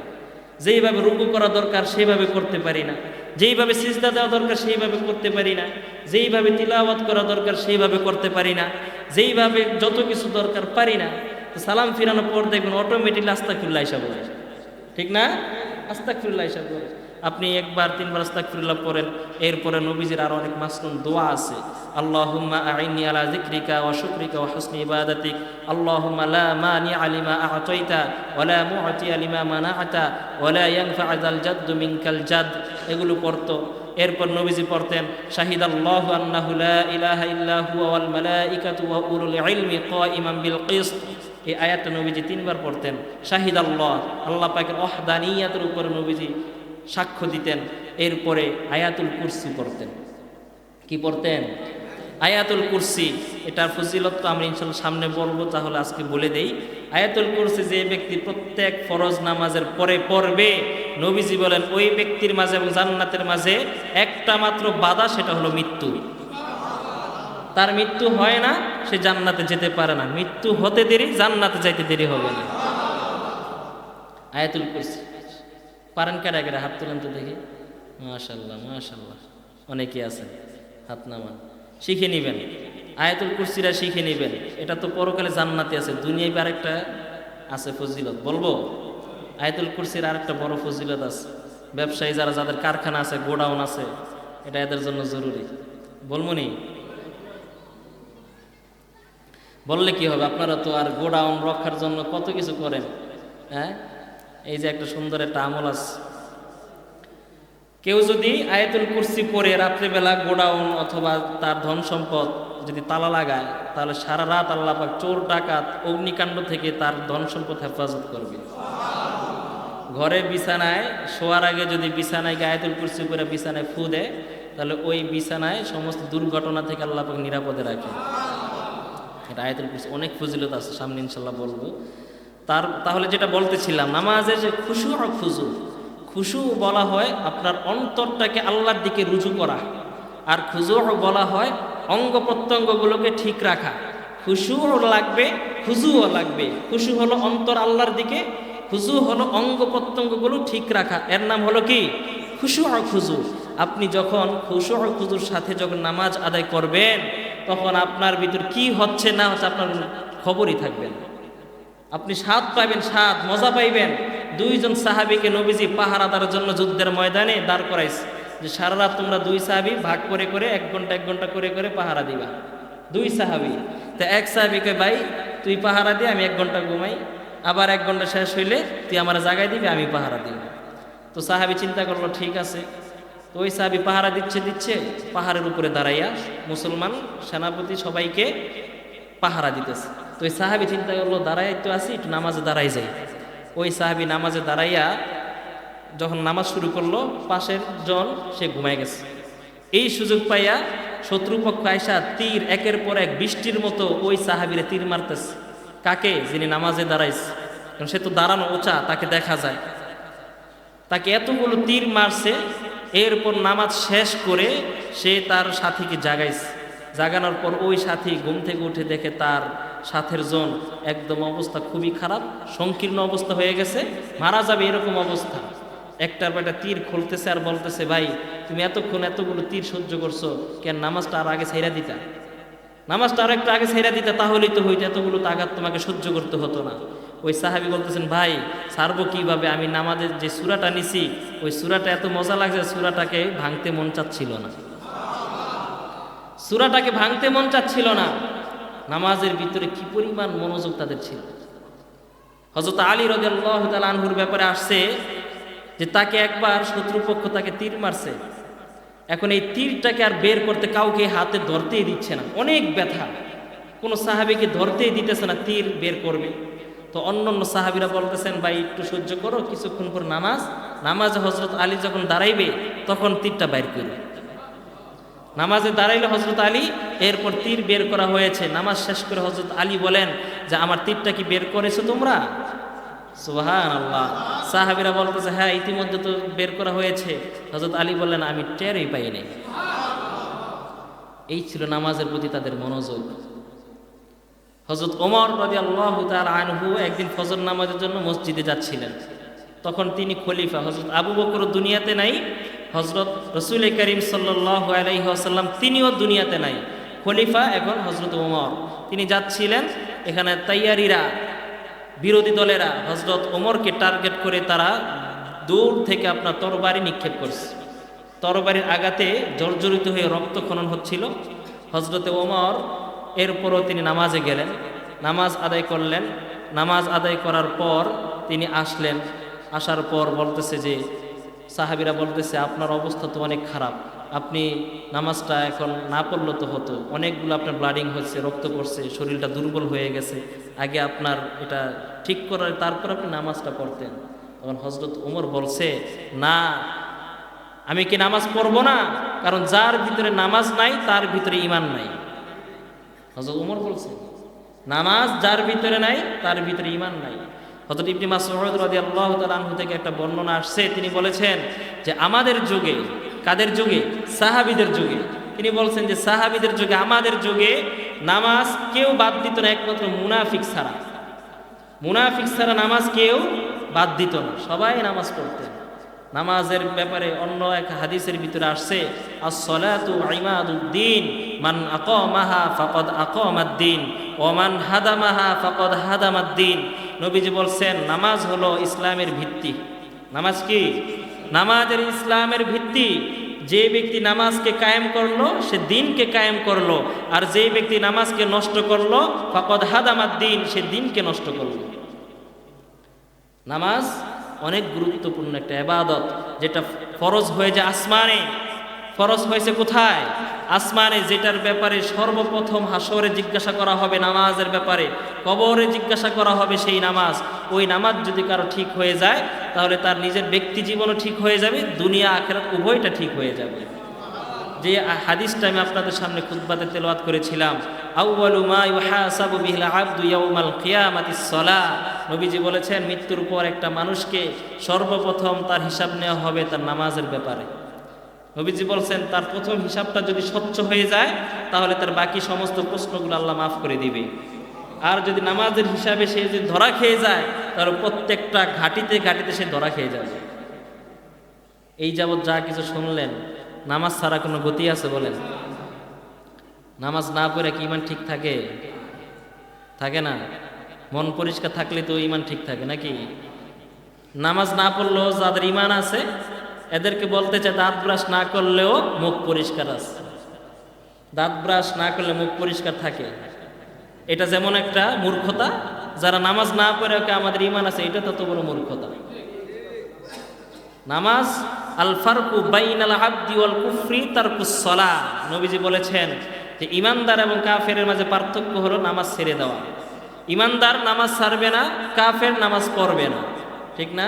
যেইভাবে রুকু করা দরকার সেইভাবে করতে পারি না, যেইভাবে সিজদা দেওয়া দরকার সেইভাবে করতে পারি না, যেইভাবে তিলাওয়াত করা দরকার সেইভাবে করতে পারি না, যেইভাবে যত কিছু দরকার পারি না। তো সালাম ফিরানোর পর দেখবেন অটোমেটিকলি আস্তাগফিরুল্লাহ হিসাব বলে, ঠিক না? আস্তাগফিরুল্লাহ হিসাব বলে আপনি একবার তিনবার আস্তাগফিরুল্লাহ পড়েন। এরপরে নবীজির আরো অনেক মাসনুন দোয়া আছে। আল্লাহুম্মা আইন্নি আলা যিকরিকা ওয়া শুকরিকা ওয়া হুসনি ইবাদাতিক, আল্লাহুম্মা লা মানিআ লিমা আ'তাইতা ওয়া লা মু'তিয়া লিমা মানা'তা ওয়া লা ইয়ানফা'ু যাল জাদ্দু মিনকাল জাদ, এগুলো পড়তো। এরপর নবীজি পড়তেন শাহিদাল্লাহু আন্নাহু লা ইলাহা ইল্লা হুয়া ওয়াল মালাইকাতু ওয়া উলুল ইলমি কাইমান বিল কিসত। এই আয়াতটা নবীজি তিনবার পড়তেন। শাহিদাল্লাহ, আল্লাহ পাকের ওয়াহদানিয়াতের উপর নবীজি সাক্ষ্য দিতেন। এরপরে আয়াতুল কুরসি পড়তেন। কি পড়তেন? আয়াতুল কুরসি। এটার ফজিলত তো আমরা ইনশাআল্লাহ সামনে বলবো, তাহলে আজকে বলে দেই। আয়াতুল কুরসি যে ব্যক্তি প্রত্যেক ফরজ নামাজের পরে পড়বে, নবীজি বলেন ওই ব্যক্তির মাঝে এবং জান্নাতের মাঝে একটা মাত্র বাধা, সেটা হলো মৃত্যু। তার মৃত্যু হয় না, সে জান্নাতে যেতে পারে না। মৃত্যু হতে দেরি, জান্নাতে যাইতে দেরি হবে না। আয়াতুল কুরসি পারেন কারা কারা? হাত তুলেন তো দেখি। মাশাআল্লাহ মাশাআল্লাহ, অনেকেই আছেন, হাত নামান, শিখে নিবেন। আয়াতুল কুরসিরা শিখে নেবেন। এটা তো পরকালে জান্নাতে আছে, দুনিয়ায় আরেকটা আছে ফজিলত, বলবো? আয়াতুল কুরসির আরেকটা বড় ফজিলত আছে। ব্যবসায়ী যাদের কারখানা আছে, গোডাউন আছে, এটা এদের জন্য জরুরি। বলমনি বললে কি হবে? আপনারা তো আর গোডাউন রক্ষার জন্য কত কিছু করেন। হ্যাঁ, এই যে একটা সুন্দর একটা আমল আছে। কেউ যদি আয়াতুল কুরসি পড়ে রাত্রেবেলা গোডাউন অথবা তার ধন সম্পদ যদি তালা লাগায়, তাহলে সারা রাত আল্লাহ পাক চোর ডাকাত অগ্নিকাণ্ড থেকে তার ধন সম্পদ হেফাজত করবে। ঘরে বিছানায় শোয়ার আগে যদি বিছানায় আয়াতুল কুরসি পড়ে বিছানায় ফু দেয়, তাহলে ওই বিছানায় সমস্ত দুর্ঘটনা থেকে আল্লাহ পাক নিরাপদে রাখে। এটা আয়াতুল কুরসি অনেক ফজিলত আছে, সামনে ইনশাল্লাহ বলবো। তাহলে যেটা বলতেছিলাম, নামাজের যে খুশু আর খুজু, খুশু বলা হয় আপনার অন্তরটাকে আল্লাহর দিকে রুজু করা, আর খুজু বলা হয় অঙ্গ প্রত্যঙ্গগুলোকে ঠিক রাখা। খুশুও লাগবে, খুজুও লাগবে। খুশু হলো অন্তর আল্লাহর দিকে, খুজু হলো অঙ্গ প্রত্যঙ্গগুলো ঠিক রাখা। এর নাম হলো কি? খুশু আর খুজু। আপনি যখন খুশু আর খুজুর সাথে যখন নামাজ আদায় করবেন, তখন আপনার ভিতর কি হচ্ছে না হচ্ছে আপনার খবরই থাকবে না। আপনি স্বাদ পাইবেন, স্বাদ মজা পাইবেন। দুইজন সাহাবীকে নবীজি পাহারাদার জন্য যুদ্ধের ময়দানে দাঁড় করাইছে, যে সারা রাত তোমরা দুই সাহাবী ভাগ করে করে 1 ঘন্টা 1 ঘন্টা করে করে পাহারা দিবা। দুই সাহাবী। তা এক সাহাবীকে, ভাই তুই পাহারা দিয়ে আমি 1 ঘন্টা ঘুমাই, আবার 1 ঘন্টা শেষ হইলে তুই আমার জায়গায় দিবি, আমি পাহারা দিব। তো সাহাবী চিন্তা করলো ঠিক আছে। তো ওই সাহাবী পাহারা দিচ্ছে পাহাড়ের উপরে দাঁড়াইয়া, মুসলমান সেনাপতি সবাইকে পাহারা দিতেছে। তো ওই সাহাবী চিন্তা করলো দাঁড়াই তো আছি, একটু নামাজে দাঁড়াই যাই। ওই সাহাবী নামাজে দাঁড়াইয়া যখন নামাজ শুরু করলো, পাশের জন সে ঘুমায় গেছে। এই সুযোগ পাইয়া শত্রুপক্ষ আয়সা তীর একের পর এক বৃষ্টির মতো ওই সাহাবীরে তীর মারতেছে। কাকে? যিনি নামাজে দাঁড়াইছে, কারণ সে তো দাঁড়ানো উঁচা, তাকে দেখা যায়। তাকে এতগুলো তীর মারছে। এরপর নামাজ শেষ করে সে তার সাথীকে জাগাইছে। জাগানোর পর ওই সাথী ঘুম থেকে উঠে দেখে তার সাথের জন একদম অবস্থা খুবই খারাপ, সংকীর্ণ অবস্থা হয়ে গেছে, মারা যাবে এরকম অবস্থা। একটার পর একটা তীর খুলতেছে আর বলতেছে, ভাই তুমি এতক্ষণ এতগুলো তীর সহ্য করছো, কেন নামাজটা আর আগে ছাইরা দিতা? নামাজটা আর একটু আগে ছাইরা দিতা, তাহলেই তো হইতো, এতগুলো আঘাত তোমাকে সহ্য করতে হতো না। ওই সাহাবী বলতেছেন, ভাই ছাড়বো কিভাবে? আমি নামাজের যে সূরাটা নিছি, ওই সূরাটা এত মজা লাগছে, সূরাটাকে ভাঙতে মন চাচ্ছিল না। সূরাটাকে ভাঙতে মন চাচ্ছিল না। নামাজের ভিতরে কি পরিমাণ মনোযোগ তাদের ছিল। হযরত আলী রাদিয়াল্লাহু তাআলা আনহুর ব্যাপারে আসছে যে তাকে একবার শত্রুপক্ষ তাকে তীর মারছে। এখন এই তীরটাকে আর বের করতে কাউকে হাতে ধরতেই দিচ্ছে না, অনেক ব্যথা, কোনো সাহাবীকে ধরতেই দিতেছে না তীর বের করবে। তো অন্যান্য সাহাবীরা বলতেছেন, ভাই একটু সহ্য করো, কিছুক্ষণ পর নামাজে হযরত আলী যখন দাঁড়াইবে তখন তীরটা বাইর করবে। নামাজে দাঁড়াইলে হযরত আলী, এরপর তীর বের করা হয়েছে। নামাজ শেষ করে হযরত আলী বলেন যে আমার তীরটা কি বের করেছো তোমরা? সুবহানাল্লাহ। সাহাবীরা বলতেছে, হ্যাঁ ইতিমধ্যে তো বের করা হয়েছে। হযরত আলী বললেন, আমি টেরই পাই নাই। এই ছিল নামাজের প্রতি তাদের মনোযোগ। হযরত ওমর রাদিয়াল্লাহু তাআলা আনহু একদিন ফজর নামাজের জন্য মসজিদে যাচ্ছিলেন। তখন তিনি খলিফা। হযরত আবু বকর দুনিয়াতে নাই, হযরত রাসূল করিম সাল্লাল্লাহু আলাইহি ওয়াসাল্লাম তিনিও দুনিয়াতে নাই। খলিফা এখন হযরত ওমর। তিনি যাচ্ছিলেন, এখানে তাইয়ারিরা, বিরোধী দলেরা হযরত ওমরকে টার্গেট করে তারা দূর থেকে আপনার তরবারি নিক্ষেপ করছে। তরবারির আঘাতে জর্জরিত হয়ে রক্তক্ষরণ হচ্ছিল। হযরতে ওমর এরপরও তিনি নামাজে গেলেন, নামাজ আদায় করলেন। নামাজ আদায় করার পর তিনি আসলেন। আসার পর বলতেছে যে, সাহাবীরা বলতেছে, আপনার অবস্থা তো অনেক খারাপ, আপনি নামাজটা এখন না পড়লে তো হতো, অনেকগুলো আপনার ব্লাডিং হচ্ছে, রক্ত পড়ছে, শরীরটা দুর্বল হয়ে গেছে, আগে আপনার এটা ঠিক করার তারপর আপনি নামাজটা পড়তেন। তখন হযরত ওমর বলছে, না আমি কি নামাজ পড়বো না? কারণ যার ভিতরে নামাজ নাই তার ভিতরে ঈমান নাই। হযরত ওমর বলছে, নামাজ যার ভিতরে নাই তার ভিতরে ঈমান নাই। হযরত ইবনে মাসউদ রাদিয়াল্লাহু তাআলা আনহু থেকে একটা বর্ণনা আসছে, তিনি বলেছেন যে আমাদের যুগে, কাদের যুগে? সাহাবীদের যুগে। তিনি বলছেন যে সাহাবীদের যুগে, আমাদের যুগে নামাজ কেউ বাদ দিত না একমাত্র মুনাফিক ছাড়া। মুনাফিক ছাড়া নামাজ কেউ বাদ দিত না, সবাই নামাজ পড়তেন। নামাজের ব্যাপারে অন্য এক হাদিসের ভিতরে আসছে, আস-সালাতু ইমাদুদ্দিন, মান আকামাহা ফাকাদ আকামাদ্দিন ওয়া মান হাদামাহা ফাকাদ হাদামাদ্দিন। নবীজি বলছেন নামাজ হলো ইসলামের ভিত্তি। নামাজ কি? নামাজের ইসলামের ভিত্তি। যে ব্যক্তি নামাজকে কায়েম করলো সে দিনকে কায়েম করলো, আর যে ব্যক্তি নামাজকে নষ্ট করলো ফাকাদ হাদামাদ্দিন, সে দিনকে নষ্ট করলো। নামাজ অনেক গুরুত্বপূর্ণ একটা ইবাদত, যেটা ফরজ হয়ে যায় আসমানে। ফরজ হয়েছে কোথায়? আসমানে, যেটার ব্যাপারে সর্বপ্রথম হাসরে জিজ্ঞাসা করা হবে নামাজের ব্যাপারে, কবরে জিজ্ঞাসা করা হবে সেই নামাজ। ওই নামাজ যদি কারো ঠিক হয়ে যায় তাহলে তার নিজের ব্যক্তি জীবনও ঠিক হয়ে যাবে, দুনিয়া আখিরাত উভয়টা ঠিক হয়ে যাবে। যে হাদিসটা আমি আপনাদের সামনে খুতবাতে তেলাওয়াত করেছিলাম, আউয়ালু মা ইউহাসাবু বিহিল আবদু ইয়াউমাল কিয়ামাতিস সালাহ, নবীজি বলেছেন মৃত্যুর পর একটা মানুষকে সর্বপ্রথম তার হিসাব নেওয়া হবে তার নামাজের ব্যাপারে। নবীজি বলছেন তার প্রথম হিসাবটা যদি স্বচ্ছ হয়ে যায় তাহলে তার বাকি সমস্ত প্রশ্নগুলো আল্লাহ মাফ করে দিবে। আর যদি নামাজের হিসাবে সে যদি ধরা খেয়ে যায় তাহলে প্রত্যেকটা ঘাটিতে ঘাটিতে সে ধরা খেয়ে যাবে। এই যাবৎ যা কিছু শুনলেন, নামাজ ছাড়া কোনো গতি আছে বলেন? নামাজ না পড়ে কি ইমান ঠিক থাকে? থাকে না। মন পরিষ্কার থাকলে তো ইমান ঠিক থাকে নাকি? নামাজ না পড়লেও যাদের ইমান আছে এদেরকে বলতে চায় দাঁত ব্রাশ না করলেও মুখ পরিষ্কার আছে। দাঁত ব্রাশ না করলে মুখ পরিষ্কার থাকে, এটা যেমন একটা মূর্খতা। যারা নামাজ না পড়ে আমাদের ইমান আছে, এটা তত বড় মূর্খতা। নামাজ আল ফারকু বাইনাল আবদি ওয়াল কুফরি তারকুস সালাহ, নবীজি বলেছেন যে ইমানদার এবং কাফেরের মাঝে পার্থক্য হলো নামাজ ছেড়ে দেওয়া। ইমানদার নামাজ ছাড়বে না, কাফের নামাজ পড়বে না, ঠিক না?